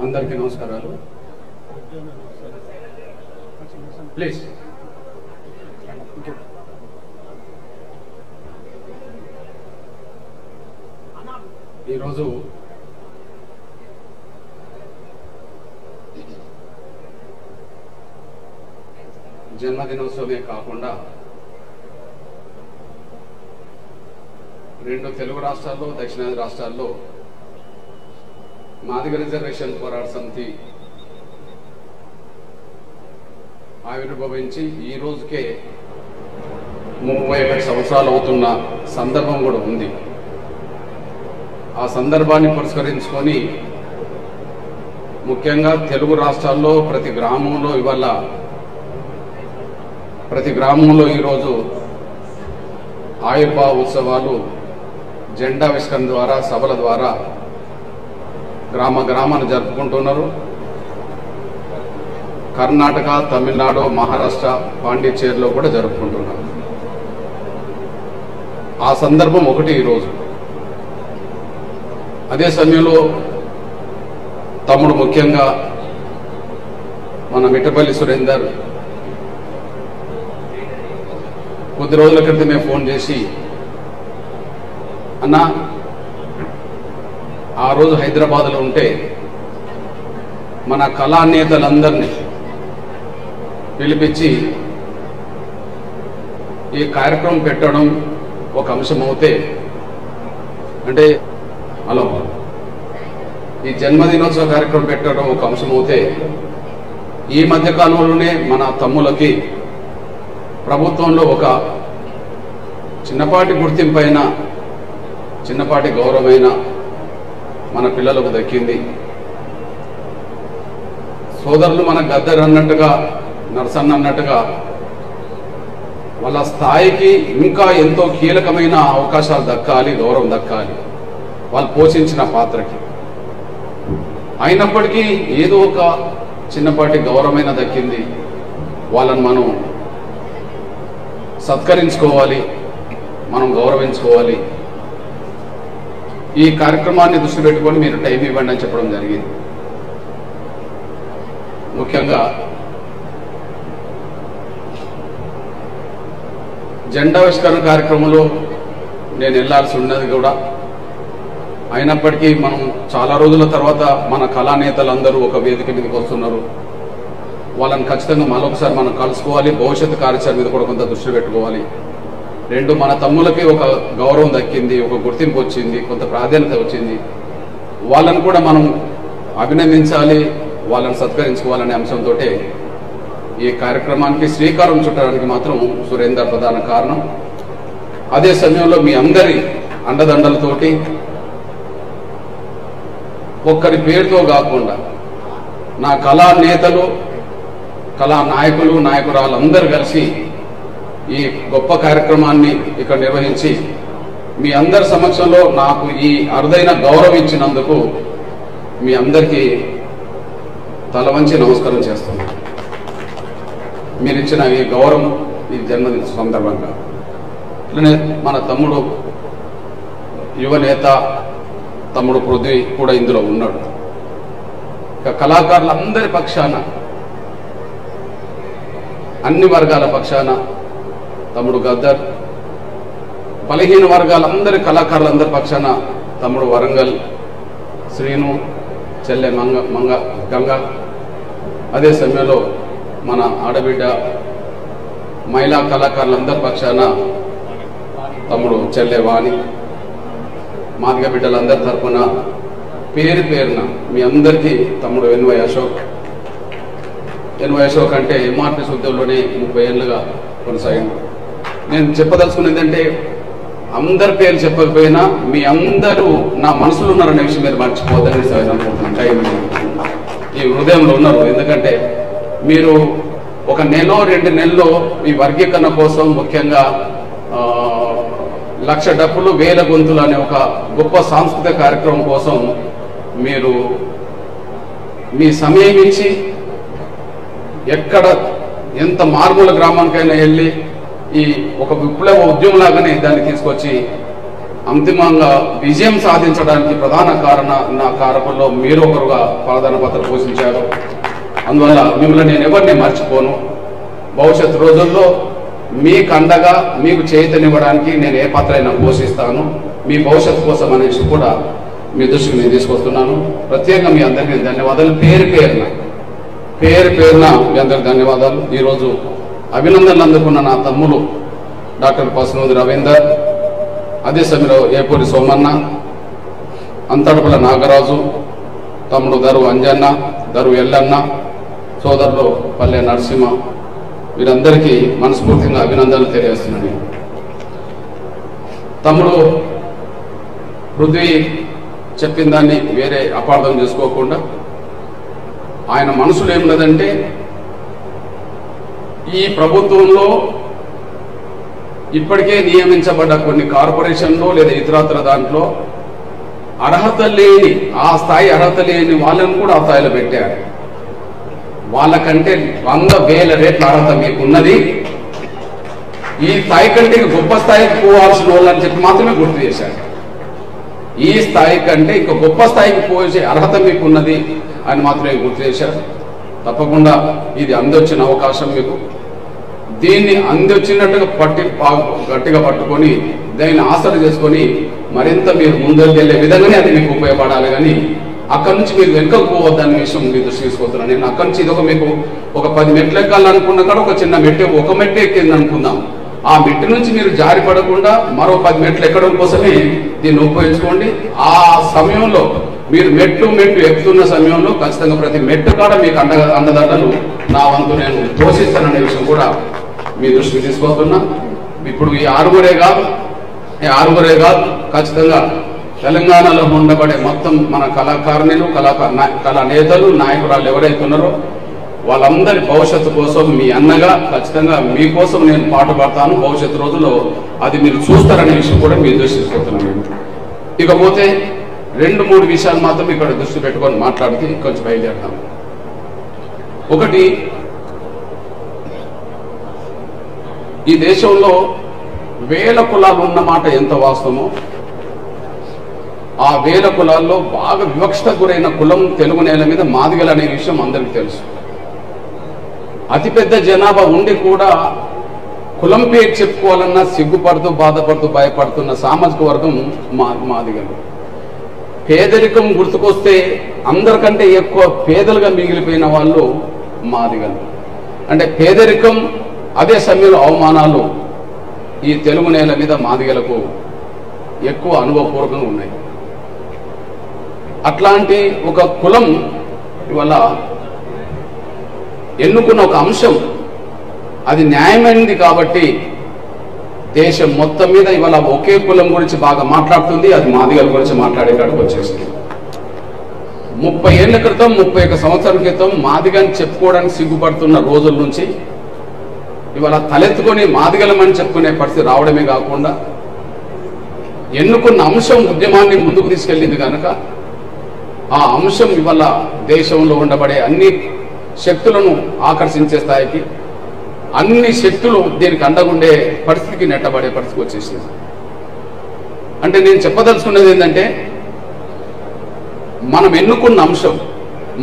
అందరికీ నమస్కారాలు. ప్లీజ్ ఈరోజు జన్మదినోత్సవమే కాకుండా 2 తెలుగు రాష్ట్రాల్లో, దక్షిణాది రాష్ట్రాల్లో మాదిగ రిజర్వేషన్ పోరాట సమితి ఆవిర్భవించి ఈ రోజుకే 31 సంవత్సరాలు అవుతున్న సందర్భం కూడా ఉంది. ఆ సందర్భాన్ని పురస్కరించుకొని ముఖ్యంగా తెలుగు రాష్ట్రాల్లో ప్రతి గ్రామంలో ఈరోజు ఆవిర్భావ ఉత్సవాలు జెండావిష్కరణ ద్వారా, సభల ద్వారా గ్రామాన్ని జరుపుకుంటున్నారు. కర్ణాటక, తమిళనాడు, మహారాష్ట్ర, పాండిచ్చేరిలో కూడా జరుపుకుంటున్నారు. ఆ సందర్భం ఒకటి ఈరోజు. అదే సమయంలో తమ్ముడు ముఖ్యంగా మన మిట్టపల్లి సురేందర్ కొద్ది రోజుల క్రితమే ఫోన్ చేసి, అన్న ఆ రోజు హైదరాబాద్లో ఉంటే మన కళానేతలందరినీ పిలిపించి ఈ కార్యక్రమం పెట్టడం ఒక అంశం అవుతే, అంటే హలో, ఈ జన్మదినోత్సవ కార్యక్రమం పెట్టడం ఒక అంశం అవుతే, ఈ మధ్యకాలంలోనే మన తమ్ములకి ప్రభుత్వంలో ఒక చిన్నపాటి గుర్తింపైన, చిన్నపాటి గౌరవమైన మన పిల్లలకు దక్కింది. సోదరులు మన గద్దర్ అన్నట్టుగా, నరసన్న అన్నట్టుగా వాళ్ళ స్థాయికి ఇంకా ఎంతో కీలకమైన అవకాశాలు దక్కాలి, గౌరవం దక్కాలి వాళ్ళు పోషించిన పాత్రకి. అయినప్పటికీ ఏదో ఒక చిన్నపాటి గౌరవమైన దక్కింది. వాళ్ళని మనం సత్కరించుకోవాలి, మనం గౌరవించుకోవాలి. ఈ కార్యక్రమాన్ని దృష్టి పెట్టుకొని మీరు టైం ఇవ్వండి అని చెప్పడం జరిగింది. ముఖ్యంగా జెండావిష్కరణ కార్యక్రమంలో నేను వెళ్లాల్సి ఉన్నది కూడా. అయినప్పటికీ మనం చాలా రోజుల తర్వాత మన కళానేతలందరూ ఒక వేదిక మీదకి వస్తున్నారు. వాళ్ళని ఖచ్చితంగా మరొకసారి మనం కలుసుకోవాలి. భవిష్యత్తు కార్యాచరణ మీద కూడా కొంత దృష్టి పెట్టుకోవాలి. 2 మన తమ్ములకి ఒక గౌరవం దక్కింది, ఒక గుర్తింపు వచ్చింది, కొంత ప్రాధాన్యత వచ్చింది. వాళ్ళని కూడా మనం అభినందించాలి, వాళ్ళని సత్కరించుకోవాలనే అంశంతో ఈ కార్యక్రమానికి శ్రీకారం చుట్టడానికి మాత్రం సురేందర్ ప్రధాన కారణం. అదే సమయంలో మీ అందరి అండదండలతోటి, ఒక్కరి పేరుతో కాకుండా నా కళా నేతలు, కళా నాయకులు, నాయకురాలు అందరూ కలిసి ఈ గొప్ప కార్యక్రమాన్ని ఇక్కడ నిర్వహించి మీ అందరి సమక్షంలో నాకు ఈ అరుదైన గౌరవం ఇచ్చినందుకు మీ అందరికీ తల వంచి నమస్కారం చేస్తున్నాను. మీరు ఇచ్చిన ఈ గౌరవం ఈ జన్మదిన సందర్భంగా. ఇట్లనే మన తమ్ముడు యువనేత తమ్ముడు పృథ్వీ కూడా ఇందులో ఉన్నాడు. ఇక కళాకారులందరి పక్షాన, అన్ని వర్గాల పక్షాన తమ్ముడు గద్దర్, బలహీన వర్గాలందరి కళాకారులందరి పక్షాన తమ్ముడు వరంగల్ శ్రీను, చెల్లె గంగ, అదే సమయంలో మన ఆడబిడ్డ మహిళా కళాకారులందరి పక్షాన తమ్ముడు చెల్లె వాణి, మాదిగ బిడ్డలందరి తరఫున పేరు పేరున మీ అందరికీ తమ్ముడు ఎన్వై అశోక్ అంటే ఎంఆర్పీఎస్ ఉద్యోగంలోనే 30 ఏళ్ళుగా కొనసాగింది. నేను చెప్పదలుచుకున్నది ఏంటంటే, అందరి పేర్లు చెప్పకపోయినా మీ అందరూ నా మనసులో ఉన్నారనే విషయం మీరు మర్చిపోద్దని అనుకుంటున్నాను. టైం ఈ హృదయంలో ఉన్నారు. ఎందుకంటే మీరు ఒక 1-2 నెలల్లో ఈ వర్గీకరణ కోసం, ముఖ్యంగా 1,00,000 డప్పులు 1000 గొంతులు అనే ఒక గొప్ప సాంస్కృతిక కార్యక్రమం కోసం మీరు మీ సమయం ఇచ్చి ఎక్కడ ఎంత మారుమూల గ్రామానికైనా వెళ్ళి ఈ ఒక విప్లవ ఉద్యమం లాగానే దాన్ని తీసుకొచ్చి అంతిమంగా విజయం సాధించడానికి ప్రధాన కారకుల్లో మీరు ఒకరుగా ప్రధాన పాత్ర పోషించారు. అందువల్ల మిమ్మల్ని నేను ఎవరిని మర్చిపోను. భవిష్యత్ రోజుల్లో మీకు అండగా మీకు చైతన్యవ్వడానికి నేను ఏ పాత్ర అయినా పోషిస్తాను. మీ భవిష్యత్తు కోసం అనేసి కూడా మీ దృష్టికి నేను తీసుకొస్తున్నాను. ప్రత్యేకంగా మీ అందరికీ ధన్యవాదాలు. పేరు పేరున మీ అందరికి ధన్యవాదాలు. ఈరోజు అభినందనలు అందుకున్న నా తమ్ముడు డాక్టర్ పసునూది రవీందర్, అదే సమయంలో ఏపూరి సోమన్న, అంతడపల నాగరాజు, తమ్ముడు దరు అంజన్న, దరు ఎల్లన్న, సోదరులు పల్లె నరసింహ, వీరందరికీ మనస్ఫూర్తిగా అభినందనలు తెలియజేస్తున్నాను. తమ్ముడు పృథ్వీ చెప్పిన దాన్ని వేరే అపార్థం చేసుకోకుండా ఆయన మనసులో ఏమున్నదంటే ఈ ప్రభుత్వంలో ఇప్పటికే నియమించబడ్డ కొన్ని కార్పొరేషన్లో లేదా ఇతరత్ర దాంట్లో అర్హత లేని ఆ స్థాయి అర్హత లేని వాళ్ళని కూడా ఆ స్థాయిలో పెట్టారు. వాళ్ళకంటే 100,000 రెట్ల అర్హత మీకు ఉన్నది. ఈ స్థాయి కంటే గొప్ప స్థాయికి పోవాల్సిన వాళ్ళని చెప్పి మాత్రమే గుర్తు చేశారు. ఈ స్థాయి కంటే ఇంకా గొప్ప స్థాయికి పోసే అర్హత మీకు ఉన్నది అని మాత్రమే గుర్తు చేశారు. తప్పకుండా ఇది అందొచ్చిన అవకాశం మీకు. దీన్ని అందొచ్చినట్టుగా గట్టిగా పట్టుకొని దాన్ని ఆసర చేసుకొని మరింత మీరు ముందరికి వెళ్ళే విధంగానే అది మీకు ఉపయోగపడాలి. కానీ అక్కడి నుంచి మీరు వెనుకకు పోవద్దనే విషయం మీరు దృష్టి తీసుకొస్తున్నాను. నేను అక్కడి నుంచి ఇది మీకు ఒక 10 మెట్లు ఎక్కాలనుకున్నా కూడా ఒక చిన్న మెట్టు ఒక మెట్టు ఎక్కింది అనుకుందాం. ఆ మెట్టు నుంచి మీరు జారి పడకుండా మరో 10 మెట్లు ఎక్కడం కోసమే దీన్ని ఉపయోగించుకోండి. ఆ సమయంలో మీరు మెట్టు ఎక్కుతున్న సమయంలో ఖచ్చితంగా ప్రతి మెట్టు కాడ మీకు అండదండలు నా వంతు నేను పోషిస్తాననే విషయం కూడా మీ దృష్టికి తీసుకొస్తున్నా. ఇప్పుడు ఈ ఆరుగురే కాదు ఖచ్చితంగా తెలంగాణలో ఉండబడే మొత్తం మన కళాకారులు కళా నేతలు నాయకురాలు ఎవరైతే ఉన్నారో వాళ్ళందరి భవిష్యత్తు కోసం మీ అన్నగా ఖచ్చితంగా మీకోసం నేను పాటుపడతాను. భవిష్యత్తు రోజుల్లో అది మీరు చూస్తారనే విషయం కూడా మీరు దృష్టి తీసుకొస్తున్నాను. ఇకపోతే 2-3 విషయాలు మాత్రం ఇక్కడ దృష్టి పెట్టుకొని మాట్లాడితే కొంచెం బయలుదేరుతాం. ఒకటి, ఈ దేశంలో 1000 కులాలు ఉన్నమాట ఎంత వాస్తవమో ఆ 1000 కులాల్లో బాగా వివక్షత గురైన కులం తెలుగు నేల మీద మాదిగలు అనే విషయం అందరికీ తెలుసు. అతిపెద్ద జనాభా ఉండి కూడా కులం పేరు చెప్పుకోవాలన్నా సిగ్గుపడుతూ బాధపడుతూ భయపడుతున్న సామాజిక వర్గం మాదిగలు. పేదరికం గుర్తుకొస్తే అందరికంటే ఎక్కువ పేదలుగా మిగిలిపోయిన వాళ్ళు మాదిగలు. అంటే పేదరికం అదే సమయంలో అవమానాలు ఈ తెలుగు నేల మీద మాదిగలకు ఎక్కువ అనుభవపూర్వకంగా ఉన్నాయి. అట్లాంటి ఒక కులం ఇవాళ ఎన్నుకున్న ఒక అంశం అది న్యాయమైనది కాబట్టి దేశం మొత్తం మీద ఇవాళ ఒకే కులం గురించి బాగా మాట్లాడుతుంది. అది మాదిగల గురించి మాట్లాడే కాడికి వచ్చేసింది. 30 ఏళ్ల క్రితం 31 సంవత్సరాల క్రితం మాదిగని చెప్పుకోవడానికి సిగ్గుపడుతున్న రోజుల నుంచి ఇవాళ తలెత్తుకొని మాదిగలమని చెప్పుకునే పరిస్థితి రావడమే కాకుండా ఎన్నుకున్న అంశం ఉద్యమాన్ని ముందుకు తీసుకెళ్ళింది కనుక ఆ అంశం ఇవాళ దేశంలో ఉండబడే అన్ని శక్తులను ఆకర్షించే స్థాయికి అన్ని శక్తులు దీనికి అండగుండే పరిస్థితికి నెట్టబడే పరిస్థితికి వచ్చేసింది. అంటే నేను చెప్పదలుచుకున్నది ఏంటంటే మనం ఎన్నుకున్న అంశం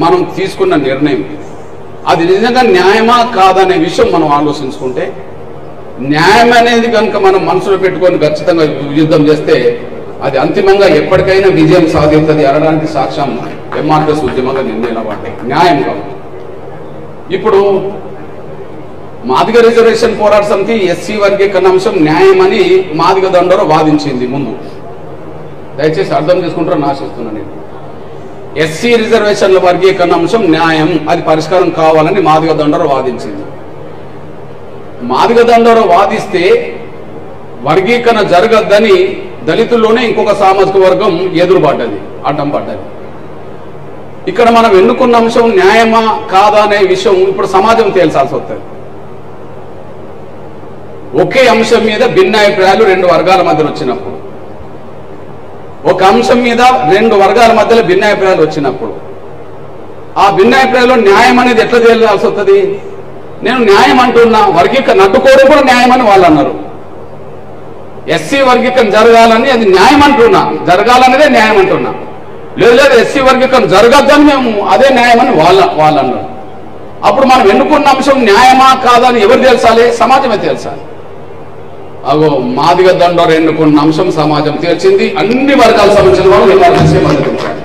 మనం తీసుకున్న నిర్ణయం అది నిజంగా న్యాయమా కాదనే విషయం మనం ఆలోచించుకుంటే న్యాయం అనేది కనుక మనం మనసులో పెట్టుకొని ఖచ్చితంగా యుద్ధం చేస్తే అది అంతిమంగా ఎప్పటికైనా విజయం సాధిస్తుంది అనడానికి సాక్ష్యం ఎంఆర్ఎస్ ఉద్యమంగా నిలబడ్డాయి న్యాయంగా. ఇప్పుడు మాదిగ రిజర్వేషన్ పోరాట సమితి ఎస్సీ వర్గీకరణ అంశం న్యాయమని మాదిగ దండోర వాదించింది ముందు. దయచేసి అర్థం చేసుకుంటారని ఆశిస్తున్నాను నేను. ఎస్సీ రిజర్వేషన్ల వర్గీకరణ అంశం న్యాయం, అది పరిష్కారం కావాలని మాదిగ దండోర వాదించింది. మాదిగ దండోర వాదిస్తే వర్గీకరణ జరగద్దని దళితుల్లోనే ఇంకొక సామాజిక వర్గం ఎదురుపడ్డది, అడ్డం పడ్డది. ఇక్కడ మనం ఎన్నుకున్న అంశం న్యాయమా కాదా అనే విషయం ఇప్పుడు సమాజం తేల్చాల్సి వస్తుంది. ఒకే అంశం మీద భిన్నాభిప్రాయాలు 2 వర్గాల మధ్యలో వచ్చినప్పుడు, ఒక అంశం మీద 2 వర్గాల మధ్యలో భిన్నాభిప్రాయాలు వచ్చినప్పుడు ఆ భిన్నాభిప్రాయాలు న్యాయం అనేది ఎట్లా తేల్చాల్సి వస్తుంది? నేను న్యాయం అంటున్నా, వర్గీకరణ అడ్డుకోవడం కూడా న్యాయం అని వాళ్ళు అన్నారు. ఎస్సీ వర్గీకరణ జరగాలని అది న్యాయం అంటున్నా, జరగాలనేదే న్యాయం అంటున్నా. లేదు ఎస్సీ వర్గీకరణ జరగద్దని మేము అదే న్యాయం అని వాళ్ళు అన్నారు. అప్పుడు మనం ఎన్నుకున్న అంశం న్యాయమా కాదని ఎవరు తెలుసాలి? సమాజమే తెలుసాలి. అగో మాదిగ దండోరు ఎన్నుకున్న అంశం సమాజం తేల్చింది. అన్ని వర్గాల సంబంధించిన వాళ్ళు మద్దతించారు.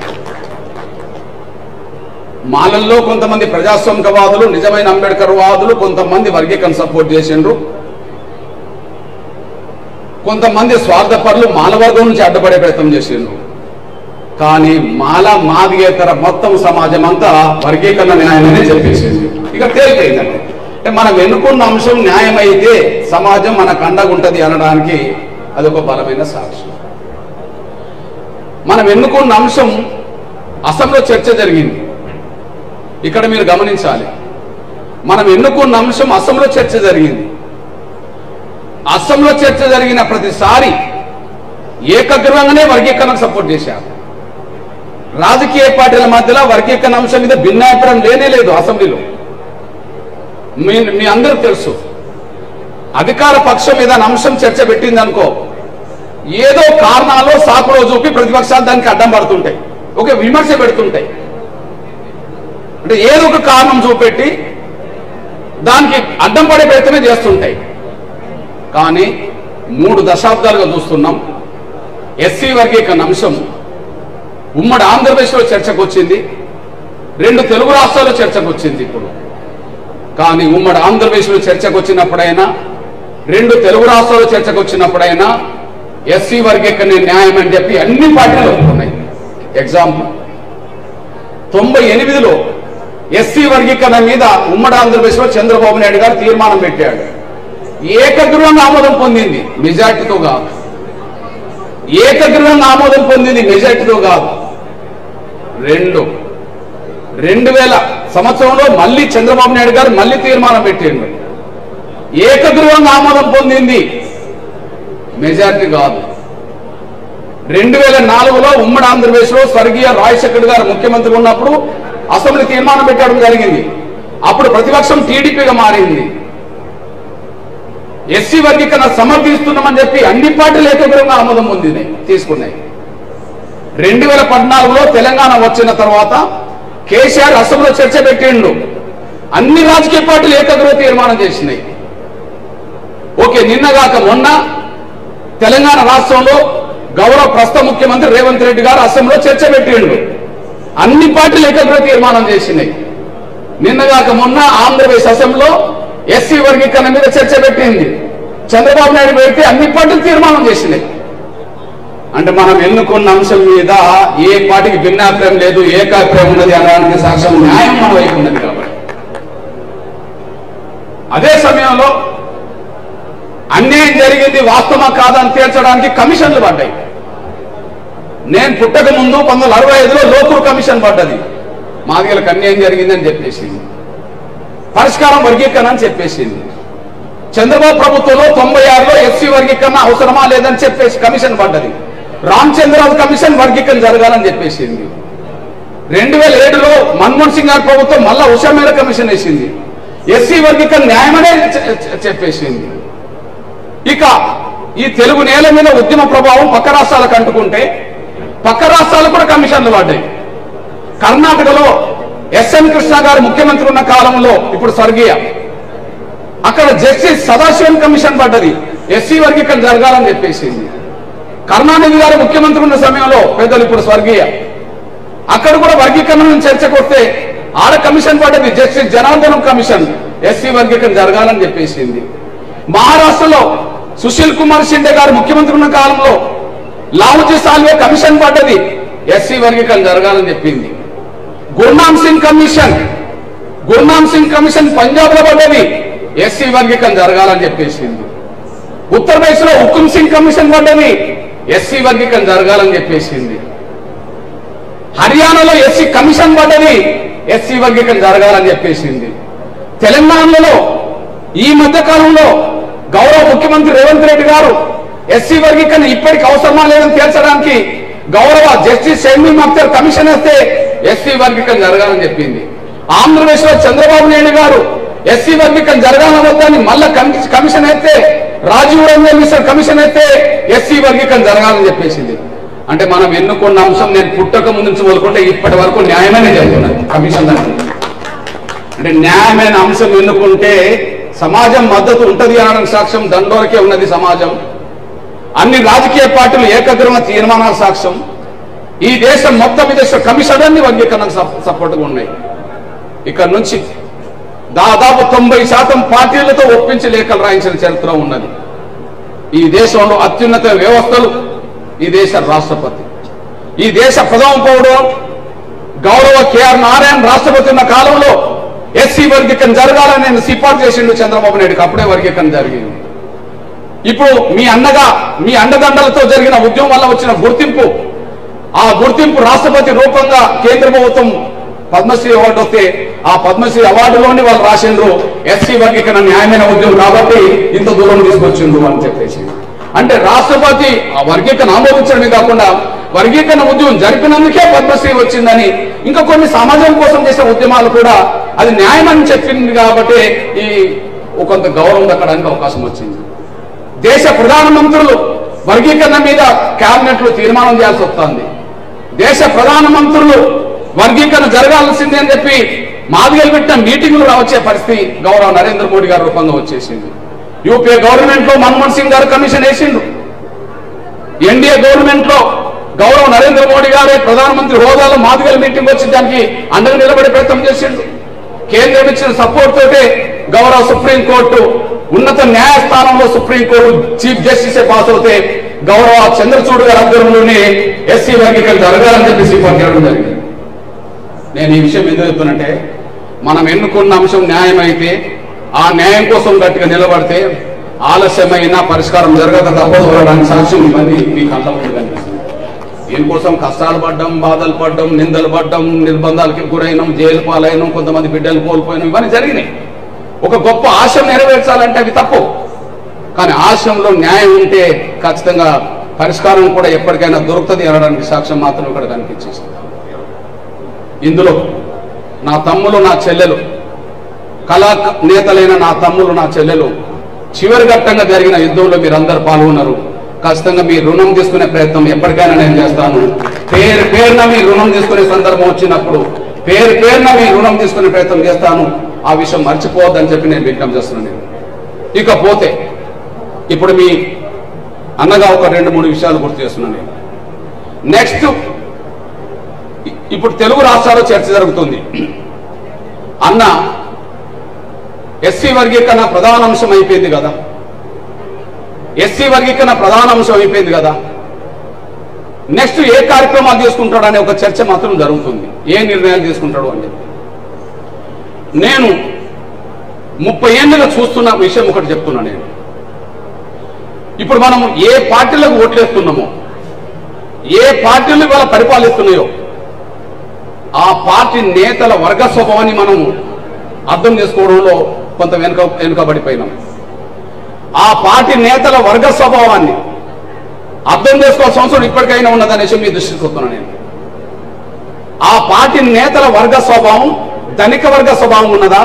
మాలల్లో కొంతమంది ప్రజాస్వామికవాదులు, నిజమైన అంబేద్కర్ వాదులు కొంతమంది వర్గీకరణ సపోర్ట్ చేసిండ్రు. కొంతమంది స్వార్థపరులు మాలవర్గం నుంచి అడ్డుపడే ప్రయత్నం చేసిండ్రు. కానీ మాదిగేతర మొత్తం సమాజం అంతా వర్గీకరణ న్యాయమనే చెప్పేసింది. ఇక తేలిపోయిందంటే అంటే మనం ఎన్నుకున్న అంశం న్యాయమైతే సమాజం మనకు అండగా ఉంటుంది అనడానికి అదొక బలమైన సాక్ష్యం. మనం ఎన్నుకున్న అంశం అసెంబ్లీలో చర్చ జరిగింది. ఇక్కడ మీరు గమనించాలి, మనం ఎన్నుకున్న అంశం అసెంబ్లీలో చర్చ జరిగింది. అసెంబ్లీలో చర్చ జరిగిన ప్రతిసారి ఏకగ్రీవంగానే వర్గీకరణకు సపోర్ట్ చేశారు. రాజకీయ పార్టీల మధ్యలో వర్గీకరణ అంశం మీద భిన్నాభిప్రాయం లేనే లేదు. అసెంబ్లీలో మీ అందరూ తెలుసు, అధికార పక్షం మీద అంశం చర్చ పెట్టింది అనుకో, ఏదో కారణాలు సాకులో చూపి ప్రతిపక్షాలు దానికి అడ్డం పడుతుంటాయి, ఒక విమర్శ పెడుతుంటాయి. అంటే ఏదో ఒక కారణం చూపెట్టి దానికి అడ్డం పడే ప్రయత్నమే చేస్తుంటాయి. కానీ 3 దశాబ్దాలుగా చూస్తున్నాం, ఎస్సీ వర్గీకరణ అంశం ఉమ్మడి ఆంధ్రప్రదేశ్లో చర్చకు వచ్చింది, 2 తెలుగు రాష్ట్రాల్లో చర్చకు వచ్చింది. ఇప్పుడు కానీ ఉమ్మడి ఆంధ్రప్రదేశ్లో చర్చకు వచ్చినప్పుడైనా, 2 తెలుగు రాష్ట్రాల్లో చర్చకు వచ్చినప్పుడైనా ఎస్సీ వర్గీకరణ న్యాయం అని చెప్పి అన్ని పార్టీలు ఒప్పుకున్నాయి. ఎగ్జాంపుల్ 98లో ఎస్సీ వర్గీకరణ మీద ఉమ్మడి ఆంధ్రప్రదేశ్లో చంద్రబాబు నాయుడు గారు తీర్మానం పెట్టాడు. ఏకగ్రీవంగా ఆమోదం పొందింది, మెజార్టీతో కాదు. ఏకగ్రీవంగా ఆమోదం పొందింది, మెజార్టీతో కాదు. 2000 సంవత్సరంలో మళ్ళీ చంద్రబాబు నాయుడు గారు మళ్ళీ తీర్మానం పెట్టిండు. ఏకగ్రీవంగా ఆమోదం పొందింది, మెజార్టీ కాదు. 2004లో ఉమ్మడి ఆంధ్రప్రదేశ్లో స్వర్గీయ రాజశేఖర్ గారు ముఖ్యమంత్రి ఉన్నప్పుడు అసెంబ్లీ తీర్మానం పెట్టడం జరిగింది. అప్పుడు ప్రతిపక్షం టీడీపీగా మారింది. ఎస్సీ వర్గీకరణ సమర్థిస్తున్నామని చెప్పి అన్ని పార్టీలు ఏకగ్రీవంగా ఆమోదం పొందినాయి, తీసుకున్నాయి. 2014లో తెలంగాణ వచ్చిన తర్వాత కేసీఆర్ అసెంబ్లీలో చర్చ పెట్టిండు, అన్ని రాజకీయ పార్టీలు ఏకగ్రీవ తీర్మానం చేసినాయి. ఓకే, నిన్నగాక మొన్న తెలంగాణ రాష్ట్రంలో గౌరవ ప్రస్తుత ముఖ్యమంత్రి రేవంత్ రెడ్డి గారు అసెంబ్లీలో చర్చ పెట్టిండు, అన్ని పార్టీలు ఏకగ్రీవ తీర్మానం చేసినాయి. నిన్నగాక మొన్న ఆంధ్రప్రదేశ్ అసెంబ్లీలో ఎస్సీ వర్గీకరణ మీద చర్చ పెట్టింది, చంద్రబాబు నాయుడు పెడితే అన్ని పార్టీలు తీర్మానం చేసినాయి. అంటే మనం ఎన్నుకున్న అంశం మీద ఏ పార్టీకి భిన్నాభిప్రాయం లేదు, ఏకాభిప్రాయం ఉన్నది అనడానికి సాక్ష్యం న్యాయం మన వైపు ఉన్నది. కాబట్టి అదే సమయంలో అన్యాయం జరిగింది వాస్తవమా కాదని తేల్చడానికి కమిషన్లు పడ్డాయి. నేను పుట్టక ముందు 1965లో లోకూర్ కమిషన్ పడ్డది. మాదిగలకు అన్యాయం జరిగిందని చెప్పేసింది, పరిష్కారం వర్గీకరణ అని చెప్పేసింది. చంద్రబాబు ప్రభుత్వంలో 96లో ఎస్సీ వర్గీకరణ అవసరమా లేదని చెప్పేసి కమిషన్ పడ్డది. రామచంద్రరావు కమిషన్ వర్గీకరణ జరగాలని చెప్పేసింది. 2007లో మన్మోహన్ సింగ్ గారి ప్రభుత్వం మళ్ళా ఉషామేర కమిషన్ వేసింది, ఎస్సీ వర్గీకరణ న్యాయమనే చెప్పేసింది. ఇక ఈ తెలుగు నేల మీద ఉద్యమ ప్రభావం పక్క రాష్ట్రాలకు అంటుకుంటే పక్క రాష్ట్రాలకు కూడా కమిషన్లు పడ్డాయి. కర్ణాటకలో ఎస్ఎన్ కృష్ణ గారు ముఖ్యమంత్రి ఉన్న కాలంలో, ఇప్పుడు స్వర్గీయ, అక్కడ జస్టిస్ సదాశివన్ కమిషన్ పడ్డది, ఎస్సీ వర్గీకరణ జరగాలని చెప్పేసింది. కరుణానిధి గారు ముఖ్యమంత్రి ఉన్న సమయంలో పెద్దలు ఇప్పుడు స్వర్గీయ, అక్కడ కూడా వర్గీకరణ చర్చకు వస్తే ఆడ కమిషన్ పడ్డది, జస్టిస్ జనార్దనం కమిషన్, ఎస్సీ వర్గీకరణ జరగాలని చెప్పేసింది. మహారాష్ట్రలో సుశీల్ కుమార్ షిండే గారు ముఖ్యమంత్రి ఉన్న కాలంలో లావుజీ సాల్వే కమిషన్ పడ్డది, ఎస్సీ వర్గీకరణ జరగాలని చెప్పింది. గుర్నామ్ సింగ్ కమిషన్ పంజాబ్ లో పడ్డది, ఎస్సీ వర్గీకరణ జరగాలని చెప్పేసింది. ఉత్తరప్రదేశ్ లో హుకుమ్ సింగ్ కమిషన్ పడ్డది, ఎస్సీ వర్గీకరణ జరగాలని చెప్పేసింది. హర్యానాలో ఎస్సీ కమిషన్ పడ్డది, ఎస్సీ వర్గీకరణ జరగాలని చెప్పేసింది. తెలంగాణలో ఈ మధ్య కాలంలో గౌరవ ముఖ్యమంత్రి రేవంత్ రెడ్డి గారు ఎస్సీ వర్గీకరణ ఇప్పటికి అవసరమా లేదని తేల్చడానికి గౌరవ జస్టిస్ షమీమ్ అఖ్తర్ కమిషన్ వేస్తే ఎస్సీ వర్గీకరణ జరగాలని చెప్పింది. ఆంధ్రప్రదేశ్ లో చంద్రబాబు నాయుడు గారు ఎస్సీ వర్గీకరణ జరగాలని వద్దని మళ్ళా కమిషన్ వేస్తే రాజీవ్ రంజన్ మిశ్రా కమిషన్ అయితే ఎస్సీ వర్గీకరణ జరగాలని చెప్పేసింది. అంటే మనం ఎన్నుకున్న అంశం నేను పుట్టక ముందు నుంచి మొదలుకుంటే ఇప్పటి వరకు న్యాయమనే చెప్తున్నాను కమిషన్ దాన్ని. అంటే న్యాయమైన అంశం ఎన్నుకుంటే సమాజం మద్దతు ఉంటుంది అనడానికి సాక్ష్యం దండోరకే ఉన్నది సమాజం. అన్ని రాజకీయ పార్టీలు ఏకగ్రహ తీర్మానాల సాక్ష్యం. ఈ దేశం మొత్తం ఈ దేశ కమిషన్ అన్ని వర్గీకరణకు సపోర్ట్గా ఉన్నాయి. ఇక్కడ నుంచి దాదాపు 90% పార్టీలతో ఒప్పించి లేఖలు రాయించిన చరిత్ర ఉన్నది. ఈ దేశంలో అత్యున్నత వ్యవస్థలు ఈ దేశ రాష్ట్రపతి, ఈ దేశ ప్రథమ పౌరుడు గౌరవ కేఆర్ నారాయణ రాష్ట్రపతి ఉన్న కాలంలో ఎస్సీ వర్గీకరణ జరగాలని నేను సిఫార్సు చేసిండు చంద్రబాబు నాయుడుకి. అప్పుడే వర్గీకరణ జరిగింది. ఇప్పుడు మీ అండదండలతో జరిగిన ఉద్యమం వల్ల వచ్చిన గుర్తింపు, ఆ గుర్తింపు రాష్ట్రపతి రూపంగా కేంద్ర ప్రభుత్వం పద్మశ్రీ అవార్డు వస్తే ఆ పద్మశ్రీ అవార్డులోని వాళ్ళు రాసిండ్రు ఎస్సీ వర్గీకరణ న్యాయమైన ఉద్యమం కాబట్టి ఇంత దూరం తీసుకొచ్చిండ్రు అని చెప్పేసి. అంటే రాష్ట్రపతి ఆ వర్గీకరణ ఆమోదించడమే కాకుండా వర్గీకరణ ఉద్యమం జరిపినందుకే పద్మశ్రీ వచ్చిందని, ఇంకా కొన్ని సమాజం కోసం చేసే ఉద్యమాలు కూడా అది న్యాయమని చెప్పింది కాబట్టి ఈ కొంత గౌరవం దక్కడానికి అవకాశం వచ్చింది. దేశ ప్రధానమంత్రులు వర్గీకరణ మీద కేబినెట్ లో తీర్మానం చేయాల్సి వస్తుంది. దేశ ప్రధానమంత్రులు వర్గీకరణ జరగాల్సిందే అని చెప్పి మాదిగలు పెట్టిన మీటింగ్లు వచ్చే పరిస్థితి గౌరవ నరేంద్ర మోడీ గారి రూపంగా వచ్చేసింది. యూపీఏ గవర్నమెంట్ లో మన్మోహన్ సింగ్ గారు కమిషన్ వేసిండ్రు. ఎన్డీఏ గవర్నమెంట్ లో గౌరవ నరేంద్ర మోడీ గారే ప్రధానమంత్రి హోదాలో మాదిగల మీటింగ్ వచ్చి దానికి అండగా నిలబడే ప్రయత్నం చేసిండ్రు. కేంద్రం ఇచ్చిన సపోర్ట్ తోటే గౌరవ సుప్రీంకోర్టు ఉన్నత న్యాయస్థానంలో సుప్రీంకోర్టు చీఫ్ జస్టిస్ పాస్ అవుతే గౌరవ చంద్రచూడ్ గారి ఆధ్వర్యంలోనే ఎస్సీ వర్గీకరణ జరగాలని చెప్పి సిఫార్సు చేయడం జరిగింది. నేను ఈ విషయం ఎందుకు చెప్తానంటే మనం ఎన్నుకున్న అంశం న్యాయం అయితే ఆ న్యాయం కోసం గట్టిగా నిలబడితే ఆలస్యమైన పరిష్కారం జరగక తప్పదు అనడానికి సాక్ష్యం ఇవన్నీ మీ కళ్ళ ముందు కనిపిస్తుంది. దీనికోసం కష్టాలు పడ్డం, బాధలు పడ్డం, నిందలు పడ్డం, నిర్బంధాలకి గురైనం, జైలు పాలైనం, కొంతమంది బిడ్డలు కోల్పోయినాం, ఇవన్నీ జరిగినాయి. ఒక గొప్ప ఆశయం నెరవేర్చాలంటే అవి తప్పు. కానీ ఆశయంలో న్యాయం ఉంటే ఖచ్చితంగా పరిష్కారం కూడా ఎప్పటికైనా దొరుకుతుంది అనడానికి సాక్ష్యం మాత్రం ఇక్కడ కనిపించేసింది. ఇందులో నా తమ్ములు, నా చెల్లెలు, కళా నేతలైన నా తమ్ములు, నా చెల్లెలు చివరి ఘట్టంగా జరిగిన యుద్ధంలో మీరందరూ పాల్గొన్నారు. ఖచ్చితంగా మీ రుణం తీసుకునే ప్రయత్నం ఎప్పటికైనా నేను చేస్తాను. పేరున మీ రుణం తీసుకునే సందర్భం వచ్చినప్పుడు పేరున మీ రుణం తీసుకునే ప్రయత్నం చేస్తాను. ఆ విషయం మర్చిపోవద్దని చెప్పి నేను విజ్ఞప్తి చేస్తున్నాను. ఇకపోతే ఇప్పుడు మీ అన్నగా ఒక 2-3 విషయాలు గుర్తు చేస్తున్నాను. నెక్స్ట్ ఇప్పుడు తెలుగు రాష్ట్రాల్లో చర్చ జరుగుతుంది. అన్న ఎస్సీ వర్గీకరణ ప్రధాన అంశం అయిపోయింది కదా, ఎస్సీ వర్గీకరణ ప్రధాన అంశం అయిపోయింది కదా, నెక్స్ట్ ఏ కార్యక్రమాలు తీసుకుంటాడు అనే ఒక చర్చ మాత్రం జరుగుతుంది. ఏ నిర్ణయాలు తీసుకుంటాడు అని చెప్పి నేను 30 ఏళ్ళుగా చూస్తున్న విషయం ఒకటి చెప్తున్నా. నేను ఇప్పుడు మనం ఏ పార్టీలకు ఓట్లేస్తున్నామో, ఏ పార్టీలు ఇవాళ పరిపాలిస్తున్నాయో ఆ పార్టీ నేతల వర్గ స్వభావాన్ని మనం అర్థం చేసుకోవడంలో కొంత వెనుకబడిపోయినాం. ఆ పార్టీ నేతల వర్గ స్వభావాన్ని అర్థం చేసుకోవాల్సిన అవసరం ఇప్పటికైనా ఉన్నదనేసి మీ దృష్టికి వస్తున్నాను నేను. ఆ పార్టీ నేతల వర్గ స్వభావం ధనిక వర్గ స్వభావం ఉన్నదా,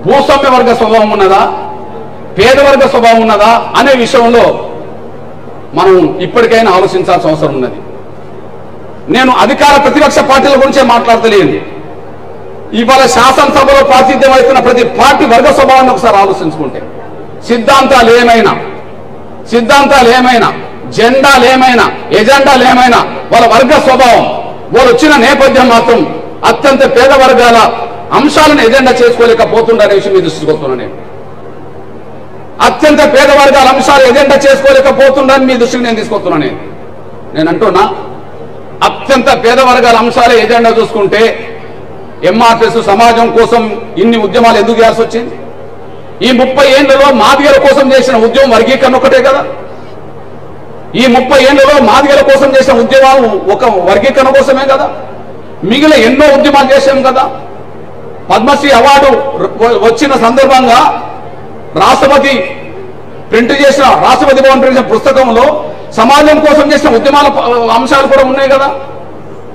భూస్వామ్య వర్గ స్వభావం ఉన్నదా, పేదవర్గ స్వభావం ఉన్నదా అనే విషయంలో మనం ఇప్పటికైనా ఆలోచించాల్సిన అవసరం ఉన్నది. నేను అధికార ప్రతిపక్ష పార్టీల గురించే మాట్లాడతలేను. ఇవాళ శాసనసభలో ప్రాతినిధ్యం వహిస్తున్న ప్రతి పార్టీ వర్గ స్వభావాన్ని ఒకసారి ఆలోచించుకుంటే సిద్ధాంతాలు ఏమైనా జెండాలు ఏమైనా ఎజెండాలు ఏమైనా వాళ్ళ వర్గ స్వభావం, వాళ్ళు వచ్చిన నేపథ్యం మాత్రం అత్యంత పేద వర్గాల అంశాలను ఎజెండా చేసుకోలేకపోతుండనే విషయం మీ దృష్టికి వస్తున్నాను నేను. అత్యంత పేద వర్గాల అంశాలు ఎజెండా చేసుకోలేకపోతుండని మీ దృష్టికి నేను తీసుకొస్తున్నాను. నేను అంటున్నా అత్యంత పేద వర్గాల అంశాలే ఎజెండా చూసుకుంటే ఎంఆర్ఎస్ సమాజం కోసం ఇన్ని ఉద్యమాలు ఎందుకు చేయాల్సి వచ్చింది? ఈ 30 ఏళ్లలో మాదిగల కోసం చేసిన ఉద్యమం వర్గీకరణ ఒకటే కదా. ఈ 30 ఏళ్లలో మాదిగల కోసం చేసిన ఉద్యమాలు ఒక వర్గీకరణ కోసమే కదా. మిగిలిన ఎన్నో ఉద్యమాలు చేశాం కదా. పద్మశ్రీ అవార్డు వచ్చిన సందర్భంగా రాష్ట్రపతి భవన్ ప్రింట్ చేసిన పుస్తకంలో సమాజం కోసం చేసిన ఉద్యమాల అంశాలు కూడా ఉన్నాయి కదా.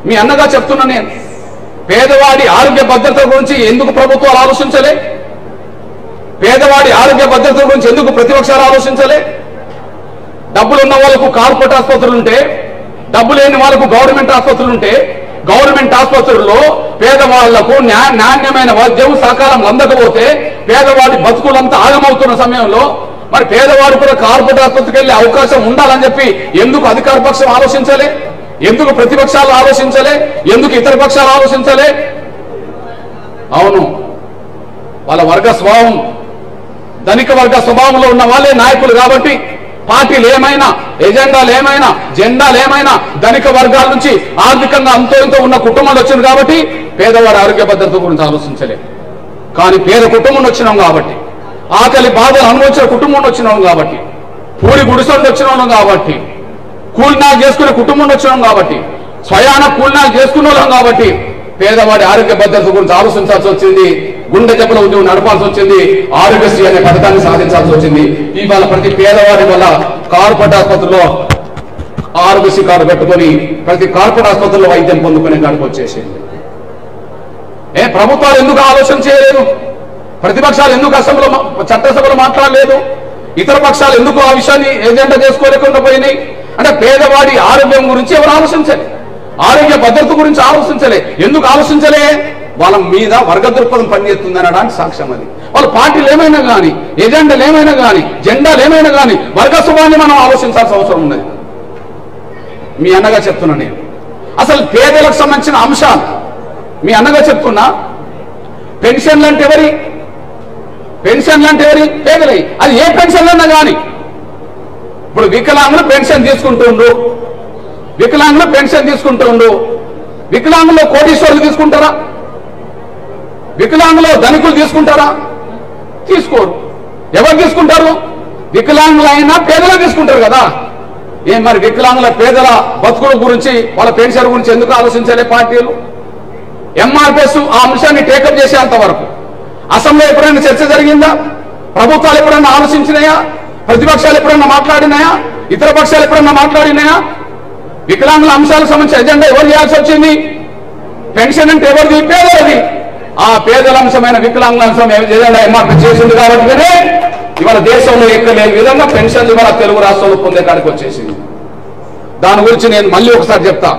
మీ అన్నగా చెప్తున్నా నేను, పేదవాడి ఆరోగ్య భద్రత గురించి ఎందుకు ప్రభుత్వాలు ఆలోచించలే? పేదవాడి ఆరోగ్య భద్రత గురించి ఎందుకు ప్రతిపక్షాలు ఆలోచించలే? డబ్బులు ఉన్న వాళ్ళకు కార్పొరేట్ ఆసుపత్రులు ఉంటే, డబ్బు లేని వాళ్ళకు గవర్నమెంట్ ఆసుపత్రులు ఉంటే, గవర్నమెంట్ ఆసుపత్రుల్లో పేదవాళ్లకు నాణ్యమైన వైద్యం సకాలంలో అందకపోతే పేదవాడి బతుకులంతా ఆగమవుతున్న సమయంలో మరి పేదవాడు కూడా కార్పొరేట్ ఆసుపత్రికి వెళ్ళే అవకాశం ఉండాలని చెప్పి ఎందుకు అధికార పక్షం ఆలోచించలే? ఎందుకు ప్రతిపక్షాలు ఆలోచించలే? ఎందుకు ఇతర పక్షాలు ఆలోచించలే? అవును, వాళ్ళ వర్గ స్వభావం, ధనిక వర్గ స్వభావంలో ఉన్న వాళ్ళే నాయకులు కాబట్టి పార్టీలు ఏమైనా, ఎజెండాలు ఏమైనా, జెండాలు ఏమైనా ధనిక వర్గాల నుంచి ఆర్థికంగా అంతో ఇంతో ఉన్న కుటుంబాలు వచ్చింది కాబట్టి పేదవాడి ఆరోగ్య భద్రత గురించి ఆలోచించలే. కానీ పేద కుటుంబం వచ్చినాం కాబట్టి, ఆకలి బాధలు అనుభవించిన కుటుంబం వచ్చినాం కాబట్టి, పూరి గుడిసెలు వచ్చినాం కాబట్టి, కూలినాలు చేసుకునే కుటుంబం వచ్చినాం కాబట్టి, స్వయాన కూలినాలు చేసుకున్న వాళ్ళం కాబట్టి పేదవాడి ఆరోగ్య భద్రత గురించి ఆలోచించాల్సి వచ్చింది. గుండె జబ్బుల ఉద్యోగం నడపాల్సి వచ్చింది. ఆరోగ్యశ్రీ అనే పథకాన్ని సాధించాల్సి వచ్చింది. ఇవాళ ప్రతి పేదవాడి వల్ల కార్పొరేట్ ఆసుపత్రిలో ఆరోగ్యశ్రీ కార్డు పెట్టుకొని ప్రతి కార్పొరేట్ ఆసుపత్రిలో వైద్యం పొందుకునే కాడికి వచ్చేసింది. ప్రభుత్వాలు ఎందుకు ఆలోచన చేయలేదు? ప్రతిపక్షాలు ఎందుకు అసెంబ్లీలో చట్టసభలో మాట్లాడలేదు? ఇతర పక్షాలు ఎందుకు ఆ విషయాన్ని ఎజెండా చేసుకోలేకుండా పోయినాయి? అంటే పేదవాడి ఆరోగ్యం గురించి ఎవరు ఆలోచించలే, ఆరోగ్య భద్రత గురించి ఆలోచించలే. ఎందుకు ఆలోచించలే? వాళ్ళ మీద వర్గ దృక్పథం పనిచేస్తుంది అనడానికి సాక్ష్యం అది. వాళ్ళ పార్టీలు ఏమైనా కానీ, ఎజెండాలు ఏమైనా కానీ, జెండాలు ఏమైనా కానీ వర్గ స్వభావాన్ని మనం ఆలోచించాల్సిన అవసరం ఉన్నది. మీ అన్నగా చెప్తున్నా నేను, అసలు పేదలకు సంబంధించిన అంశాలు మీ అన్నగా చెప్తున్నా. పెన్షన్లు అంటే ఎవరి? పెన్షన్లు అంటే ఎవరి? పేదలై. అది ఏ పెన్షన్లు అన్నా కానీ ఇప్పుడు వికలాంగులు పెన్షన్ తీసుకుంటుండ్రు, వికలాంగులు పెన్షన్ తీసుకుంటుండ్రు. వికలాంగులు కోటీశ్వరులు తీసుకుంటారా? వికలాంగులు ధనికులు తీసుకుంటారా? తీసుకోరు. ఎవరు తీసుకుంటారు? వికలాంగులైనా పేదలు తీసుకుంటారు కదా. మరి వికలాంగుల పేదల బతుకుల గురించి, వాళ్ళ పెన్షన్ గురించి ఎందుకు ఆలోచించలే పార్టీలు? ఎంఆర్పిఎస్ ఆ అంశాన్ని టేకప్ చేసేంత వరకు అసెంబ్లీ ఎప్పుడైనా చర్చ జరిగిందా? ప్రభుత్వాలు ఎప్పుడైనా ఆలోచించినాయా? ప్రతిపక్షాలు ఎప్పుడైనా మాట్లాడినాయా? ఇతర పక్షాలు ఎప్పుడైనా మాట్లాడినాయా? వికలాంగుల అంశాలకు సంబంధించి ఎజెండా ఎవరు చేయాల్సి వచ్చింది? పెన్షన్ అంటే ఎవరిది? పేదలది. ఆ పేదల అంశమైన వికలాంగుల అంశం ఎజెండా ఎంఆర్పీ చేసింది కాబట్టి ఇవాళ దేశంలో ఎక్కలేని విధంగా పెన్షన్లు ఇవాళ తెలుగు రాష్ట్రంలో పొందే కాడికి వచ్చేసింది. దాని గురించి నేను మళ్ళీ ఒకసారి చెప్తా.